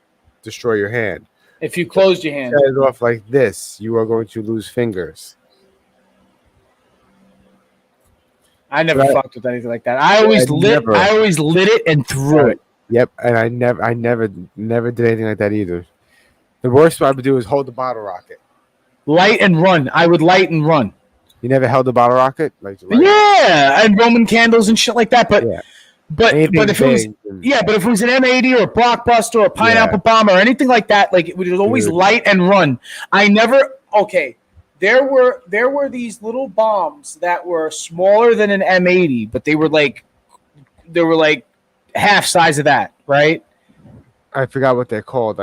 destroy your hand. If you closed your hand, set it off like this, you are going to lose fingers. I never fucked with anything like that. I always lit it and threw it. Yep, and I never did anything like that either. The worst I would do is hold the bottle rocket. Light and run. I would light and run. You never held the bottle rocket? Yeah, and Roman candles and shit like that. But if it was but if it was an M80 or a Blockbuster or a pineapple bomb or anything like that, like it was always light and run. I never There were these little bombs that were smaller than an M80, but they were like half size of that, right? I forgot what they're called.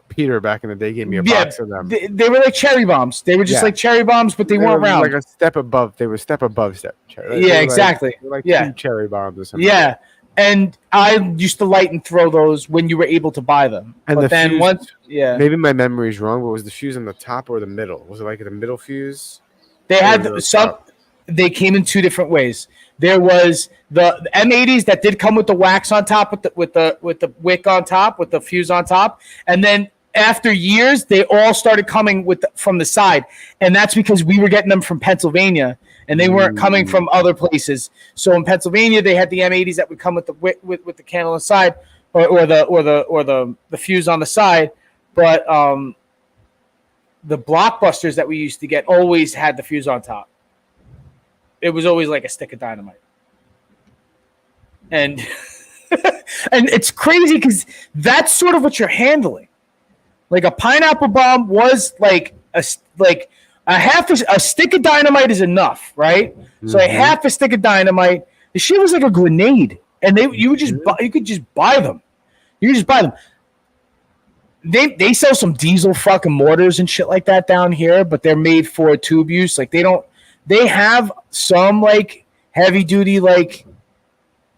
Peter back in the day gave me a box of them. They were like cherry bombs. They were just like cherry bombs, but they weren't round. Like a step above. They were step above cherry. Yeah, exactly. Like two cherry bombs or something. Yeah, and I used to light and throw those when you were able to buy them. And but then fuse, maybe my memory is wrong. But was the fuse on the top or the middle? Was it like the middle fuse? They had some. They came in two different ways. There was the M80s that did come with the wax on top, with the wick on top, with the fuse on top, and then after years, they all started coming from the side, and that's because we were getting them from Pennsylvania, and they weren't coming from other places. So in Pennsylvania, they had the M80s that would come with the with the candle inside, or the fuse on the side, but the Blockbusters that we used to get always had the fuse on top. It was always like a stick of dynamite, and and it's crazy because that's sort of what you're handling. Like a pineapple bomb was like a stick of dynamite is enough, right? Mm-hmm. So a half a stick of dynamite, the shit was like a grenade, and you could just buy them. You could just buy them. They sell some diesel fucking mortars and shit like that down here, but they're made for tube use. Like they have some like heavy duty like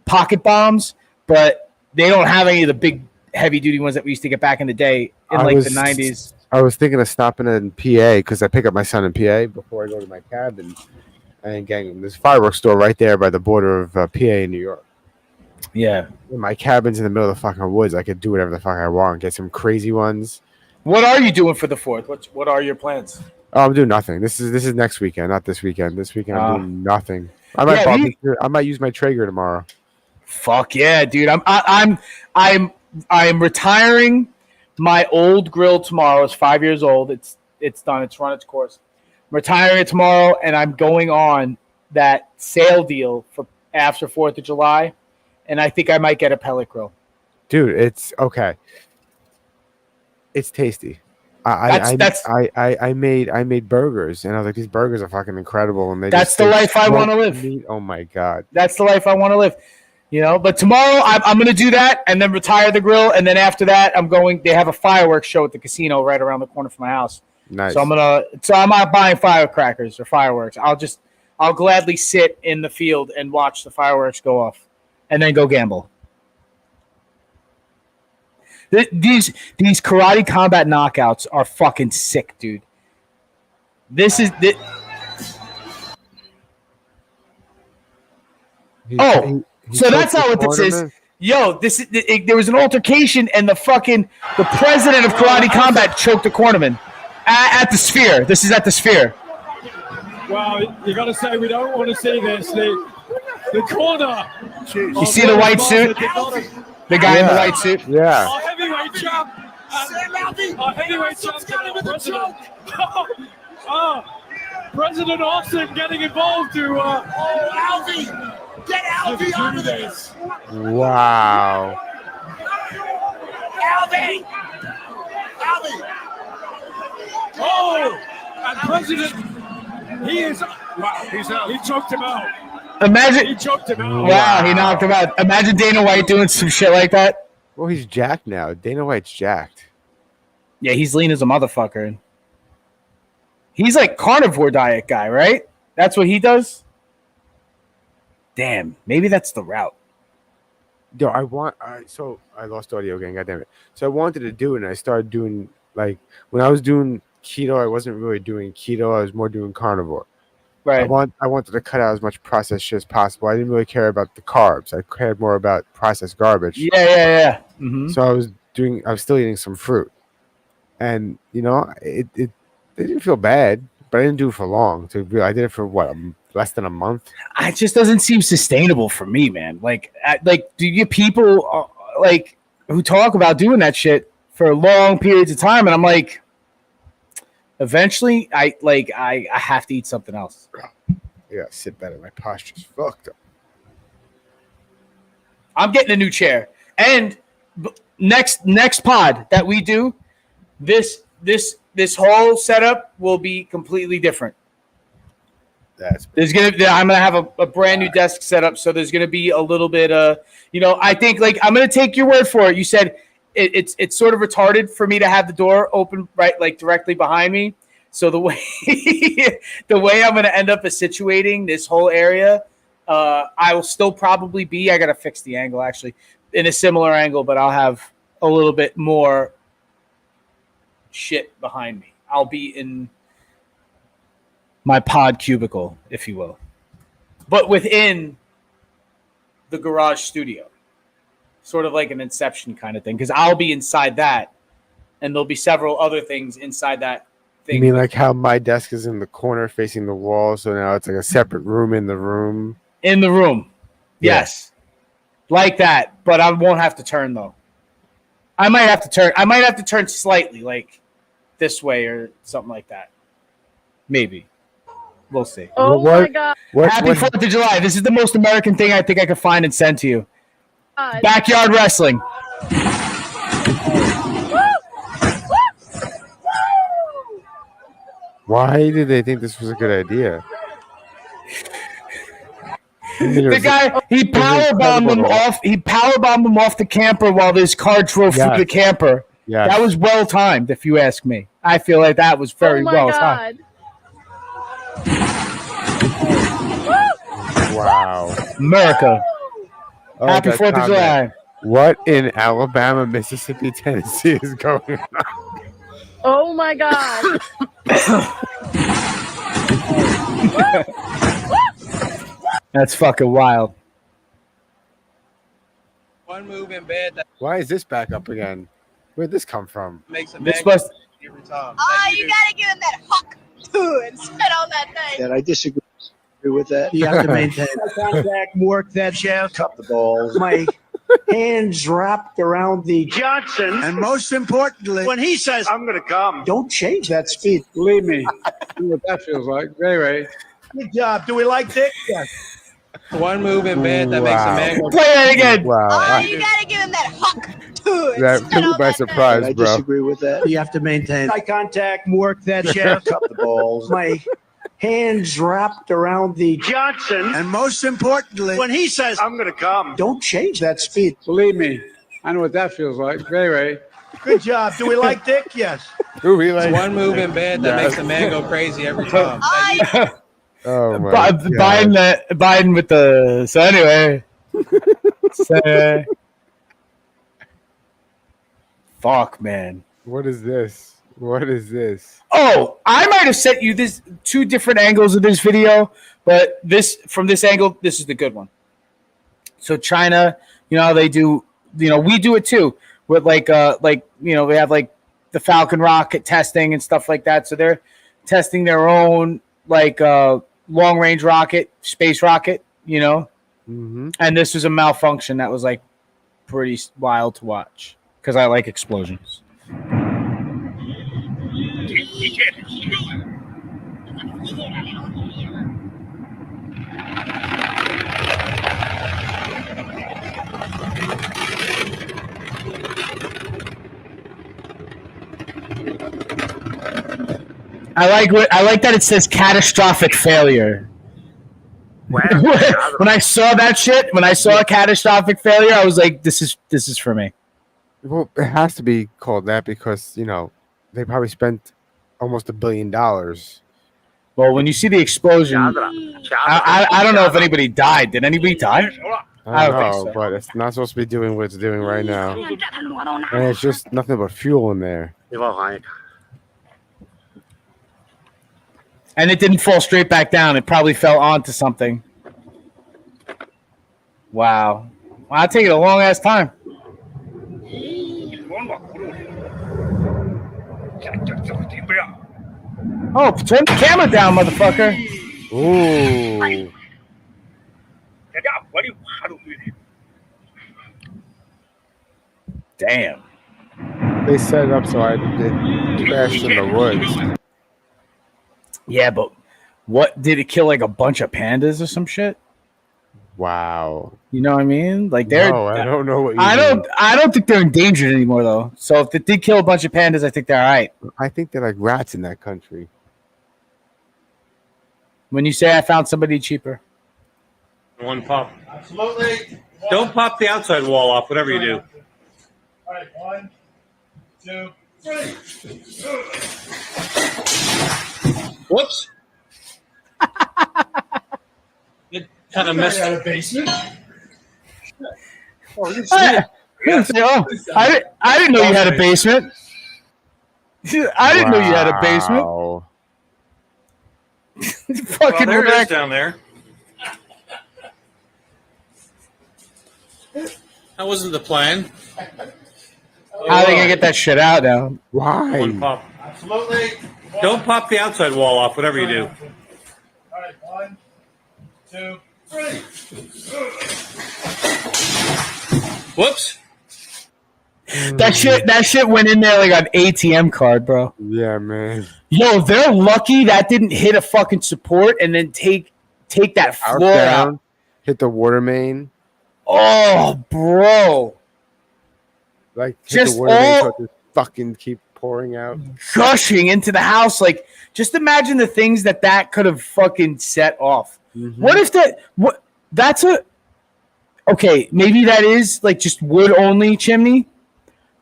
pocket bombs, but they don't have any of the big heavy duty ones that we used to get back in the day in the 90s. I was thinking of stopping in PA because I pick up my son in PA before I go to my cabin. And there's a fireworks store right there by the border of PA in New York. Yeah. And my cabin's in the middle of the fucking woods. I could do whatever the fuck I want. Get some crazy ones. What are you doing for the 4th? What are your plans? Oh, I'm doing nothing. This is next weekend, not this weekend. This weekend I'm doing nothing. I might use my Traeger tomorrow. Fuck yeah, dude! I'm retiring my old grill tomorrow. It's 5 years old. It's done. It's run its course. I'm retiring it tomorrow, and I'm going on that sale deal for after 4th of July, and I think I might get a pellet grill. Dude, it's okay. It's tasty. I made burgers, and I was like, these burgers are fucking incredible, and that's the life I want to live. Oh my god, that's the life I want to live. You know, but tomorrow I'm going to do that and then retire the grill. And then after that, they have a fireworks show at the casino right around the corner from my house. Nice. So I'm not buying firecrackers or fireworks. I'll gladly sit in the field and watch the fireworks go off and then go gamble. These karate combat knockouts are fucking sick, dude. So that's not what this is. Yo, there was an altercation, and the president of Karate Combat choked a cornerman at the Sphere. This is at the Sphere. Well, you got to say we don't want to see this. The corner. You see the white suit? The guy in the white suit. Yeah. Our heavyweight champ. Our heavyweight champ. President Austin getting involved to. Alvy. Get Alvy out of this! Wow. Alvy! Oh! And President, he is. Wow, he's out. He choked him out. Imagine. He choked him out. Wow, he knocked him out. Imagine Dana White doing some shit like that. Well, he's jacked now. Dana White's jacked. Yeah, he's lean as a motherfucker. He's like carnivore diet guy, right? That's what he does? Damn, maybe that's the route. Yo, so I lost audio again, goddammit. So I wanted to do it, and I started doing, like, when I was doing keto, I wasn't really doing keto, I was more doing carnivore. Right. I wanted to cut out as much processed shit as possible. I didn't really care about the carbs. I cared more about processed garbage. Yeah. Mm-hmm. So was still eating some fruit, and it didn't feel bad, but I didn't do it for long. I did it for what, less than a month. It just doesn't seem sustainable for me, man. Like do you get people like who talk about doing that shit for long periods of time, and I'm like, eventually, I have to eat something else. Yeah, sit better. My posture's fucked up. I'm getting a new chair, and next pod that we do, this whole setup will be completely different. I'm gonna have a brand new desk set up, so there's gonna be a little bit I think like I'm gonna take your word for it. You said it's sort of retarded for me to have the door open right like directly behind me. So the way I'm gonna end up situating this whole area, I will still probably be. I gotta fix the angle actually in a similar angle, but I'll have a little bit more shit behind me. I'll be in my pod cubicle, if you will, but within the garage studio, sort of like an Inception kind of thing, because I'll be inside that, and there'll be several other things inside that thing. You mean like how my desk is in the corner facing the wall, so now it's like a separate room in the room? In the room, yes, like that. But I won't have to turn though. I might have to turn slightly, like this way or something like that. Maybe. We'll see. Oh my God. Happy 4th of July. This is the most American thing I think I could find and send to you. Backyard wrestling. Why did they think this was a good idea? The guy, he powerbombed him off. He powerbombed him off the camper while this car drove through the camper. Yeah, that was well timed, if you ask me. I feel like that was very well timed. Wow. America. Happy 4th of July. What in Alabama, Mississippi, Tennessee is going on? Oh my God. That's fucking wild. One move in bed that Why is this back up again? Where'd this come from? makes a This man must. every time. Oh, you gotta give him that huck too and spit on that thing. That I disagree with that. You have to maintain Contact, work that chest, cut the balls. my hands wrapped around the Johnson, and most importantly, when he says, I'm going to come. Don't change that speed. Believe me, I know what that feels like. Ray. Good job. Do we like Dick? Yes. One move in bed that makes a man go. Play that again. Wow. Oh, you gotta give him that huck too and That spit took me on by that surprise, I bro. disagree with that. You have to maintain Eye contact, work that chest, cut the balls. my hands wrapped around the Johnson, and most importantly, when he says, I'm going to come. Don't change that speed. Believe me, I know what that feels like. Ray. Good job. Do we like Dick? Yes. Who we like? One move in bed that makes a man go crazy every time. Oh my God. Biden with the. So anyway. Fuck, man. What is this? What is this? Oh, I might have sent you this 2 different angles of this video, but from this angle, this is the good one. So China, they do, we do it too with we have like the Falcon rocket testing and stuff like that. So they're testing their own long range rocket, space rocket, Mm-hmm. and this was a malfunction that was like pretty wild to watch because I like explosions. I like that it says catastrophic failure. When I saw that shit, when I saw a catastrophic failure, I was like, this is for me. Well, it has to be called that because, they probably spent almost $1 billion. Well, when you see the explosion, I don't know if anybody died. Did anybody die? I don't know, but it's not supposed to be doing what it's doing right now. And it's just nothing but fuel in there. And it didn't fall straight back down. It probably fell onto something. Wow. I'll take it a long ass time. Oh, turn the camera down, motherfucker. Ooh. Damn. They set it up so I did crash in the woods. Yeah, but what did it kill? Like a bunch of pandas or some shit? Wow. You know what I mean? Like they're. No, I don't know what you I mean. don't think they're endangered anymore though. So if it did kill a bunch of pandas, I think they're all right. I think they're like rats in that country. When you say I found somebody cheaper. One pop. Absolutely. Don't pop the outside wall off, whatever you do. All right, 1, 2, 3. Whoops. It kind of messed up. Basement. I didn't know you had a basement. I didn't know you had a basement. Fucking there it is down there. That wasn't the plan. How are they gonna get that shit out now? Why? One pop. Absolutely. Don't pop the outside wall off, whatever you do. All right, 1, 2, 3. Whoops. That shit went in there like an ATM card, bro. Yeah, man. Yo, they're lucky that didn't hit a fucking support and then take that floor out. Hit the water main. Oh, bro. Like hit Just the water main all so it just fucking keep pouring out. gushing into the house. Like, just imagine the things that could have fucking set off. Mm-hmm. What if okay, maybe that is like just wood only chimney,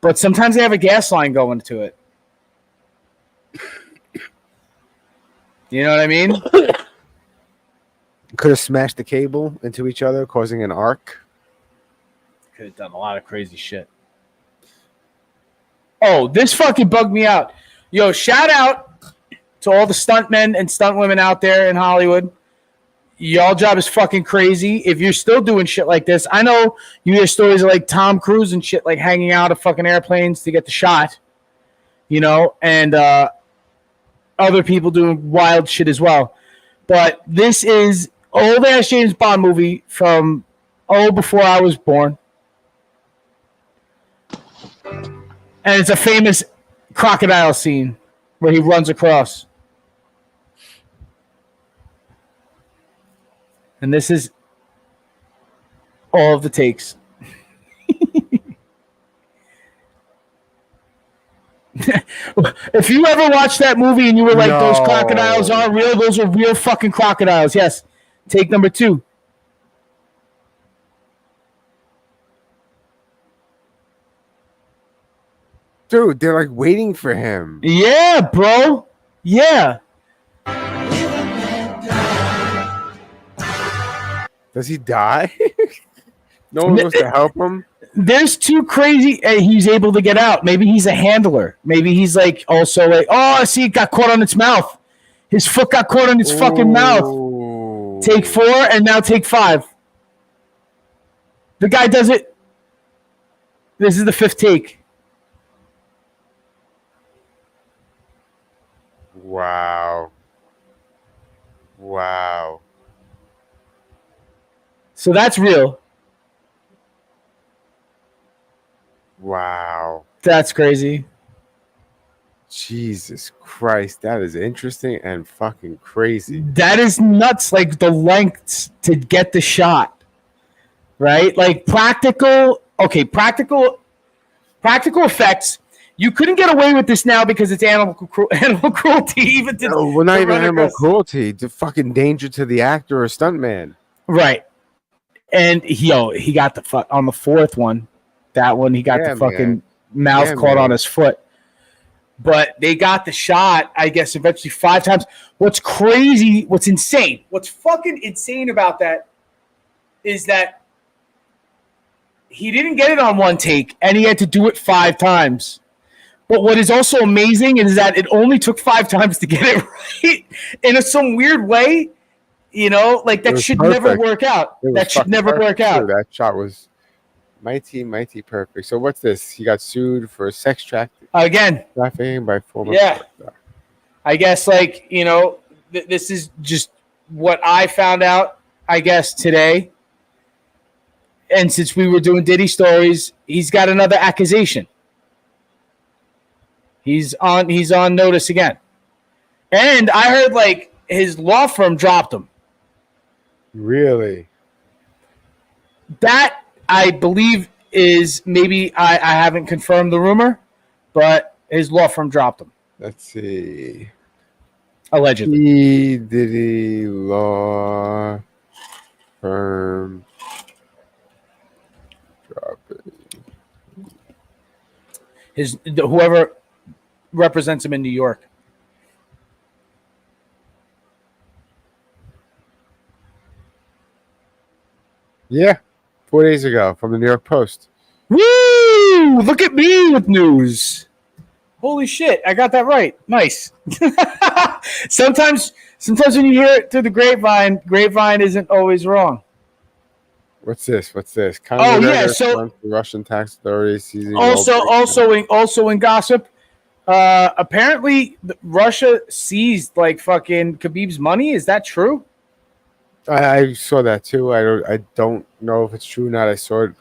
but sometimes they have a gas line going to it. You know what I mean? Could have smashed the cable into each other, causing an arc. Could have done a lot of crazy shit. Oh, this fucking bugged me out. Yo, shout out to all the stuntmen and stunt women out there in Hollywood. Y'all job is fucking crazy. If you're still doing shit like this, I know you hear stories of like Tom Cruise and shit, like hanging out of fucking airplanes to get the shot, you know, and other people doing wild shit as well. But this is old ass James Bond movie from before I was born. And it's a famous crocodile scene where he runs across. And this is all of the takes. If you ever watched that movie and you were like, those crocodiles aren't real, those are real fucking crocodiles. Yes. Take number 2. Dude, they're like waiting for him. Yeah, bro. Yeah. Does he die? No one goes to help him? There's too crazy. He's able to get out. Maybe he's a handler. Maybe he's like also like, oh, I see it got caught on its mouth. His foot got caught on its fucking mouth. Take 4 and now take 5. The guy does it. This is the 5th take. Wow. Wow. So that's real. Wow. That's crazy. Jesus Christ. That is interesting and fucking crazy. That is nuts. Like the lengths to get the shot. Right? Like practical effects. You couldn't get away with this now because it's animal cruelty. Even to, no, well, not even animal cruelty. The fucking danger to the actor or stuntman. Right. And he got the fuck on the 4th one. That one, he got the fucking mouth caught on his foot. But they got the shot, I guess, eventually 5 times. What's crazy, what's insane, what's fucking insane about that is that he didn't get it on 1 take, and he had to do it 5 times. But what is also amazing is that it only took 5 times to get it right in some weird way. You know, like that should never work out. That should never work out. That shot was Mighty perfect. So what's this? He got sued for sex trafficking by former. Yeah. I guess this is just what I found out, I guess, today. And since we were doing Diddy stories, he's got another accusation. He's on notice again. And I heard his law firm dropped him. Really? That I believe is maybe I haven't confirmed the rumor, but his law firm dropped him. Let's see. Allegedly. Diddy law firm dropping. Whoever represents him in New York. Yeah, 4 days ago from the New York Post. Woo! Look at me with news. Holy shit, I got that right. Nice. Sometimes when you hear it through the grapevine isn't always wrong. What's this? So the Russian tax authorities seizing. Also in gossip, apparently Russia seized fucking Khabib's money. Is that true? I saw that too. I don't know if it's true or not. I saw it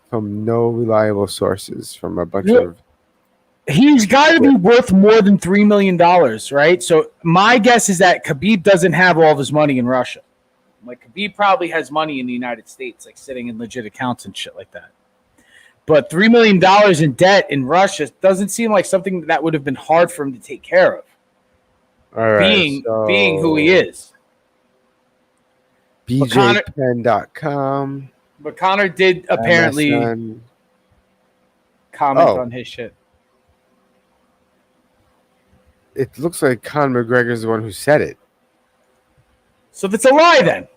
from no reliable sources from a bunch of. He's got to be worth more than $3 million, right? So my guess is that Khabib doesn't have all of his money in Russia. Khabib probably has money in the United States, sitting in legit accounts and shit like that. But $3 million in debt in Russia doesn't seem like something that would have been hard for him to take care of. All right, being who he is. BJPen.com. But Connor did apparently comment on his shit. It looks like Conor McGregor is the one who said it. So that's a lie then.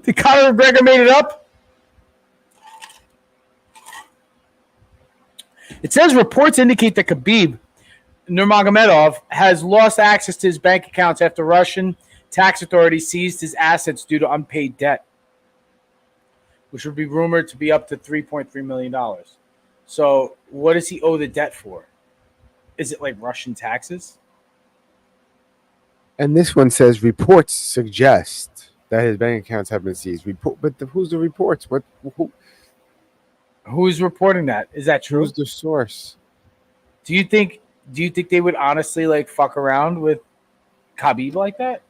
Did Conor McGregor made it up? It says reports indicate that Khabib Nurmagomedov has lost access to his bank accounts after Russian tax authorities seized his assets due to unpaid debt, which would be rumored to be up to $3.3 million. So what does he owe the debt for? Is it Russian taxes? And this one says reports suggest that his bank accounts have been seized. But who's the reports? Who's reporting that? Is that true? Who's the source? Do you think they would honestly fuck around with Khabib like that?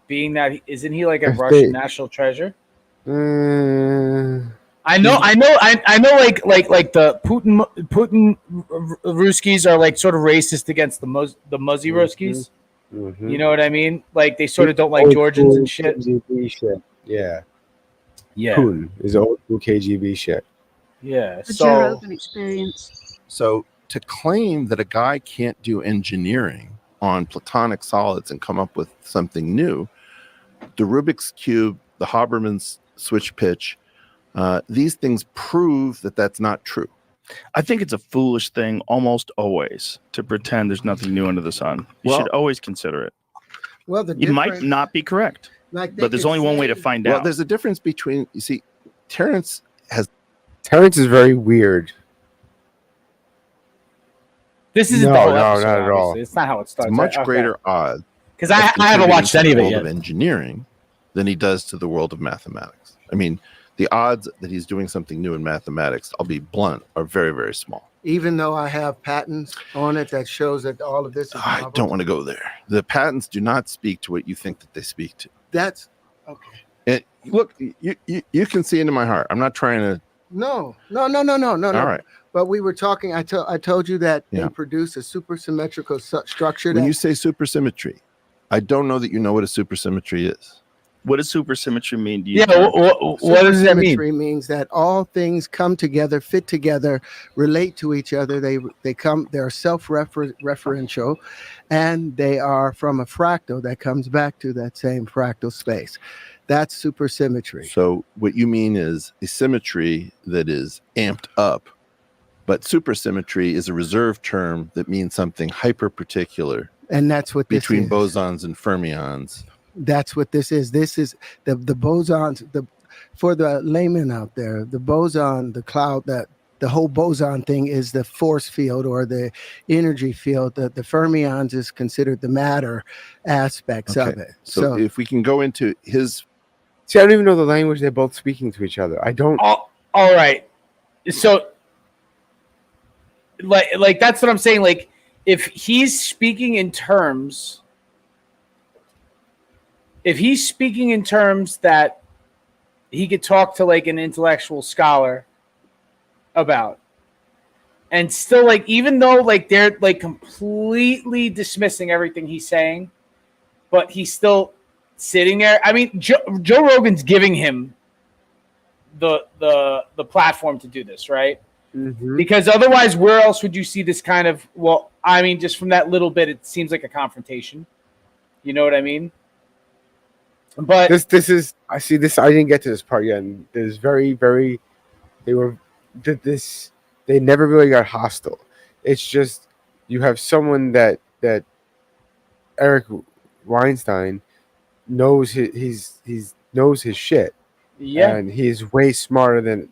Being that isn't he a Russian national treasure? I know the Putin Ruskies are sort of racist against the Muzzy Ruskies. Mm-hmm. You know what I mean? They sort of don't like Georgians and shit. KGB shit. Yeah. Putin is old school KGB shit. Yeah. The Joe Rogan experience. So to claim that a guy can't do engineering on platonic solids and come up with something new, the Rubik's Cube, the Haberman's switch pitch, these things prove that that's not true. I think it's a foolish thing almost always to pretend there's nothing new under the sun. You should always consider it. Well, you might not be correct, but there's only one way to find out. Well, there's a difference between, you see, Terrence is very weird. This isn't no, the whole no, episode, not at all. obviously. It's not how it starts. It's much greater odds. Because I haven't watched any of it yet. Of engineering than he does to the world of mathematics. I mean, the odds that he's doing something new in mathematics, I'll be blunt, are very, very small. Even though I have patents on it that shows that all of this is I don't want to go there. The patents do not speak to what you think that they speak to. That's okay. And look, you can see into my heart. I'm not trying to. No. All right. But we were talking. I told you that they produce a supersymmetrical structure. When you say supersymmetry, I don't know that you know what a supersymmetry is. What does supersymmetry mean? What does that mean? Supersymmetry means that all things come together, fit together, relate to each other. They're self-referential, and they are from a fractal that comes back to that same fractal space. That's supersymmetry. So what you mean is a symmetry that is amped up, but supersymmetry is a reserved term that means something hyper particular. And that's what between bosons and fermions. That's what this is. This is the bosons. for the layman out there, the boson, the cloud, that the whole boson thing is the force field or the energy field. The fermions is considered the matter aspects of it. So if we can go into his, see, I don't even know the language they're both speaking to each other. I don't. All right. So, like that's what I'm saying. Like, if he's speaking in terms, that he could talk to like an intellectual scholar about, and still, like, even though like they're like completely dismissing everything he's saying, but he's still sitting there. I mean, Joe Rogan's giving him the platform to do this, right? Mm-hmm. Because otherwise, where else would you see this kind of? Well, I mean, just from that little bit, it seems like a confrontation. You know what I mean? But this is, I see this. I didn't get to this part yet. And there's very, very. They never really got hostile. It's just you have someone that Eric Weinstein knows he's knows his shit. Yeah, and he's way smarter than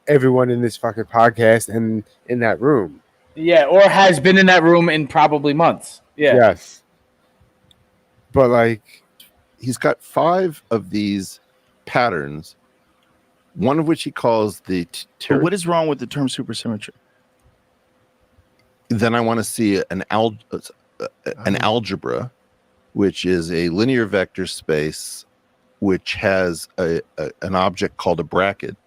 everyone in this fucking podcast and in that room. Yeah, or has been in that room in probably months. Yeah. Yes. But like, he's got 5 of these patterns, one of which he calls the. But what is wrong with the term supersymmetry? Then I want to see an algebra, which is a linear vector space, which has an object called a bracket,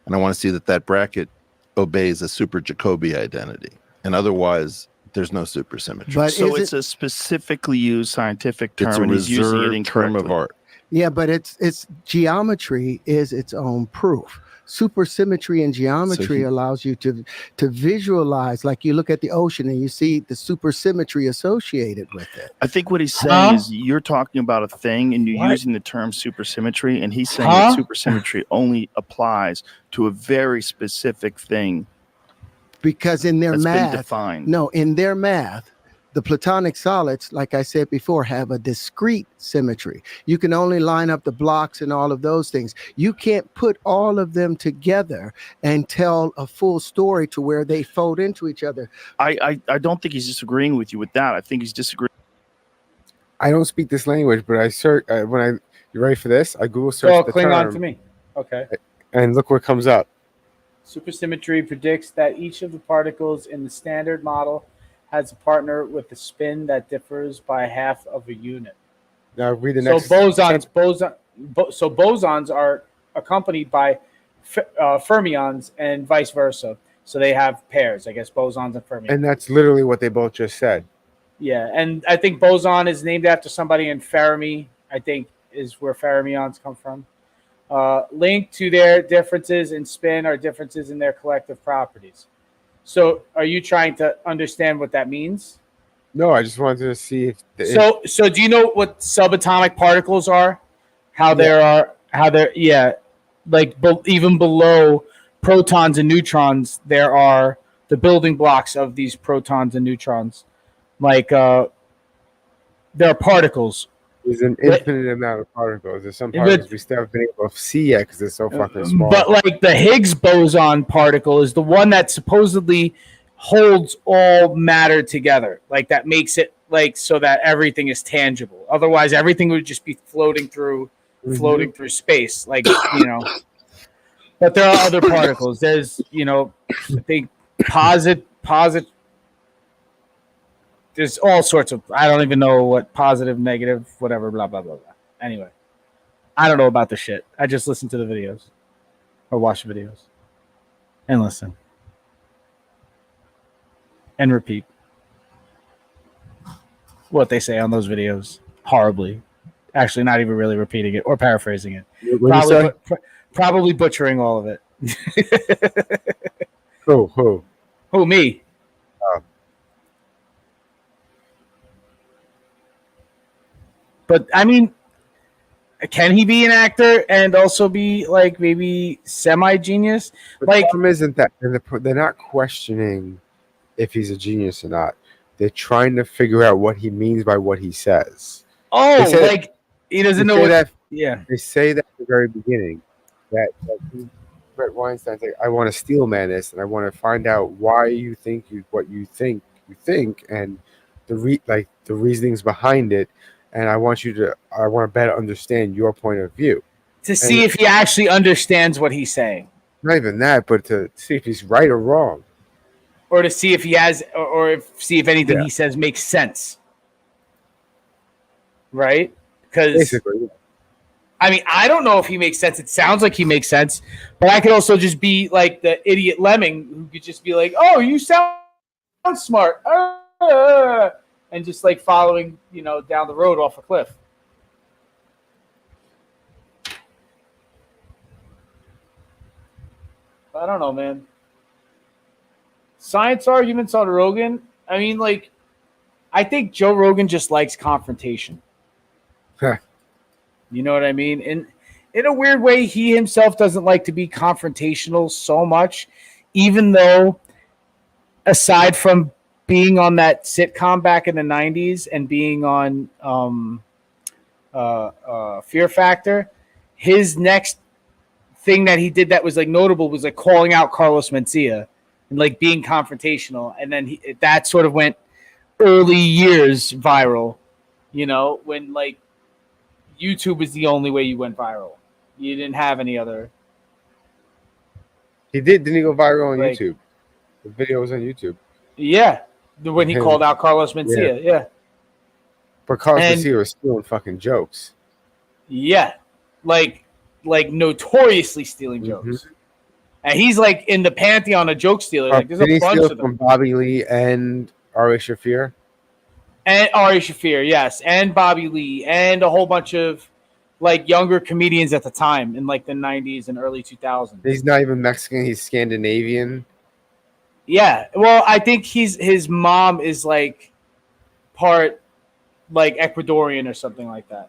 and I want to see that bracket obeys a super Jacobi identity, and otherwise there's no supersymmetry. But so it's a specifically used scientific term, it's a and he's using it reserved incorrectly. term of art. Yeah, but it's geometry is its own proof. Supersymmetry in geometry allows you to visualize, like you look at the ocean and you see the supersymmetry associated with it. I think what he's saying is you're talking about a thing and you're using the term supersymmetry, and he's saying that supersymmetry only applies to a very specific thing. Because in their that's math, been defined. No, in their math, the platonic solids, like I said before, have a discrete symmetry. You can only line up the blocks and all of those things. You can't put all of them together and tell a full story to where they fold into each other. I don't think he's disagreeing with you with that. I think he's disagreeing. I don't speak this language, but I search you ready for this? I Google search the Klingon term, to me. Okay. and look what comes up. Supersymmetry predicts that each of the particles in the standard model has a partner with a spin that differs by half of a unit. Now read the So next. bosons are accompanied by fermions and vice versa. So they have pairs, I guess, bosons and fermions. And that's literally what they both just said. Yeah, and I think boson is named after somebody in Fermi, I think is where fermions come from. Linked to their differences in spin are differences in their collective properties. So are you trying to understand what that means? No, I just wanted to see if. So do you know what subatomic particles are? Even below protons and neutrons, there are the building blocks of these protons and neutrons. Like there are particles. There's an infinite amount of particles. There's some particles we still haven't been able to see yet because they're so fucking small. But like the Higgs boson particle is the one that supposedly holds all matter together. Like that makes it like so that everything is tangible. Otherwise, everything would just be floating through space. Like But there are other particles. There's I think posit. There's all sorts of, I don't even know what positive, negative, whatever, blah, blah, blah, blah. Anyway, I don't know about the shit. I just listen to the videos or watch the videos and listen and repeat what they say on those videos horribly. Actually, not even really repeating it or paraphrasing it. Probably butchering all of it. Who, me? But I mean, can he be an actor and also be like maybe semi-genius? But like, the problem isn't that they're not questioning if he's a genius or not. They're trying to figure out what he means by what he says. Oh, like he doesn't know what. That, yeah, they say that at the very beginning. that Brett Weinstein's like, I want to steel man this, and I want to find out why you think what you think, and the reasonings behind it, and I want to better understand your point of view. To see if he actually understands what he's saying. Not even that, but to see if he's right or wrong. Or to see if he has, see if anything he says makes sense. Right? Because basically, I mean, I don't know if he makes sense. It sounds like he makes sense, but I could also just be like the idiot lemming who could just be like, "Oh, you sound smart," and just like following, down the road off a cliff. I don't know, man. Science arguments on Rogan. I mean, like, I think Joe Rogan just likes confrontation. You know what I mean? And in a weird way, he himself doesn't like to be confrontational so much, even though, aside from being on that sitcom back in the 90s and being on Fear Factor, his next thing that he did that was like notable was like calling out Carlos Mencia and like being confrontational. And then that sort of went early years viral, when like YouTube was the only way you went viral. You didn't have any other. Didn't he go viral on YouTube? The video was on YouTube. Yeah. When he called out Carlos Mencia. Yeah. But Carlos Mencia was stealing fucking jokes. Yeah. Like notoriously stealing jokes. And he's like in the pantheon of joke stealers. Like there's a bunch of them. From Bobby Lee and Ari Shaffir? And Ari Shaffir, yes. And Bobby Lee. And a whole bunch of like younger comedians at the time in like the 90s and early 2000s. He's not even Mexican. He's Scandinavian. Yeah. Well, I think his mom is like part like Ecuadorian or something like that.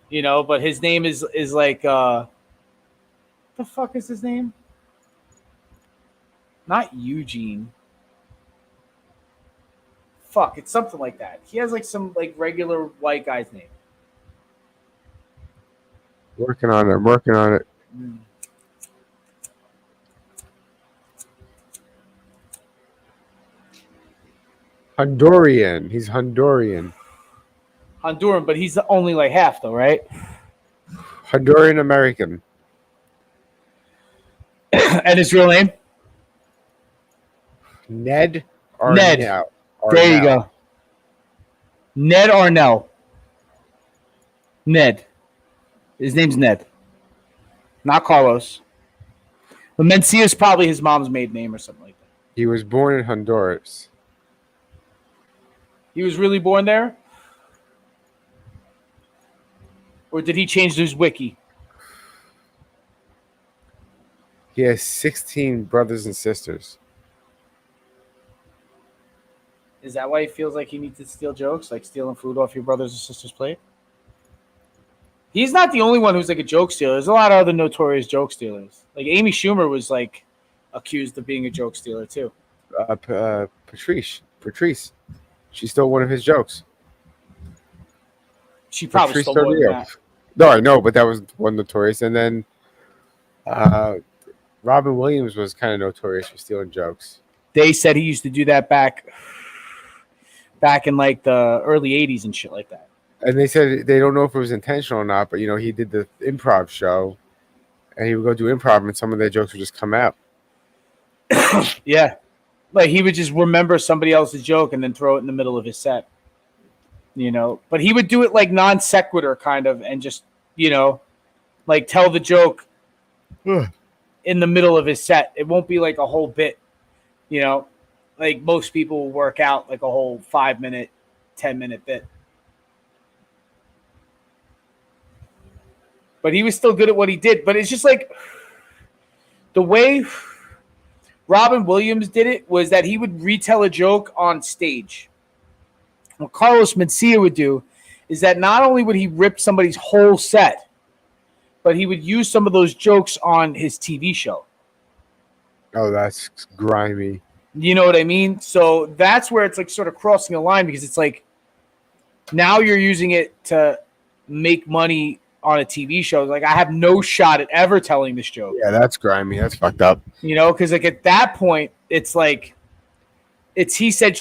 But his name is like what the fuck is his name? Not Eugene. Fuck, it's something like that. He has like some like regular white guy's name. Working on it. Honduran. He's Honduran. Honduran, but he's only like half though, right? Honduran American. And his real name? Ned Ned. Arnell. There you go. Ned Arnell. Ned. His name's Ned. Not Carlos. But Mencia is probably his mom's maiden name or something like that. He was born in Honduras. He was really born there? Or did he change his wiki? He has 16 brothers and sisters. Is that why he feels like he needs to steal jokes? Like stealing food off your brothers and sisters' plate? He's not the only one who's like a joke stealer. There's a lot of other notorious joke stealers. Like Amy Schumer was like accused of being a joke stealer too. Patrice. She stole one of his jokes. She probably stole more than that. No, I know, but that was one notorious. And then Robin Williams was kind of notorious for stealing jokes. They said he used to do that back in like the early 80s and shit like that. And they said they don't know if it was intentional or not, but he did the improv show and he would go do improv and some of their jokes would just come out. Yeah. Like he would just remember somebody else's joke and then throw it in the middle of his set. But he would do it like non sequitur kind of and just, like tell the joke in the middle of his set. It won't be like a whole bit, like most people will work out like a whole 5-minute, 10-minute bit. But he was still good at what he did. But it's just like the way Robin Williams did it was that he would retell a joke on stage. What Carlos Mencia would do is that not only would he rip somebody's whole set, but he would use some of those jokes on his TV show. Oh, that's grimy. You know what I mean? So that's where it's like sort of crossing a line because it's like now you're using it to make money on a TV show. Like, I have no shot at ever telling this joke. Yeah, that's grimy. That's fucked up. You know, because like at that point, it's like it's he said,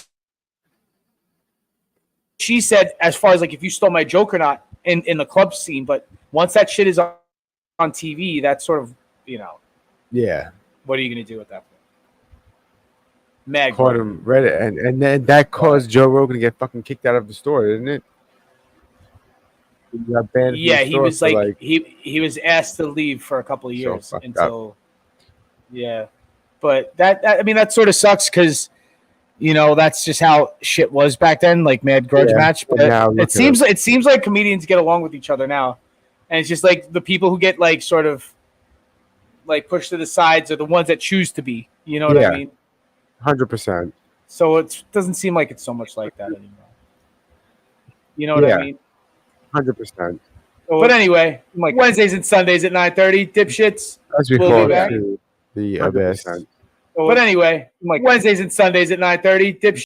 she said, as far as like if you stole my joke or not in the club scene. But once that shit is on TV, that's sort of, you know, yeah. What are you gonna do at that point? Mad Caught him, read it, and then that caused Joe Rogan to get fucking kicked out of the store, didn't it? He got banned. Yeah, he was like he was asked to leave for a couple of years until up. Yeah, but that I mean that sort of sucks because you know that's just how shit was back then, like mad grudge match. But it seems like comedians get along with each other now, and it's just like the people who get like sort of like pushed to the sides are the ones that choose to be. You know what I mean? 100%. So it doesn't seem like it's so much like that anymore. You know what I mean? 100%. But anyway, like Wednesdays and Sundays at 9:30, dipshits. As we We'll be fall back. to the abyss. But anyway, like Wednesdays and Sundays at 9:30, dipshits.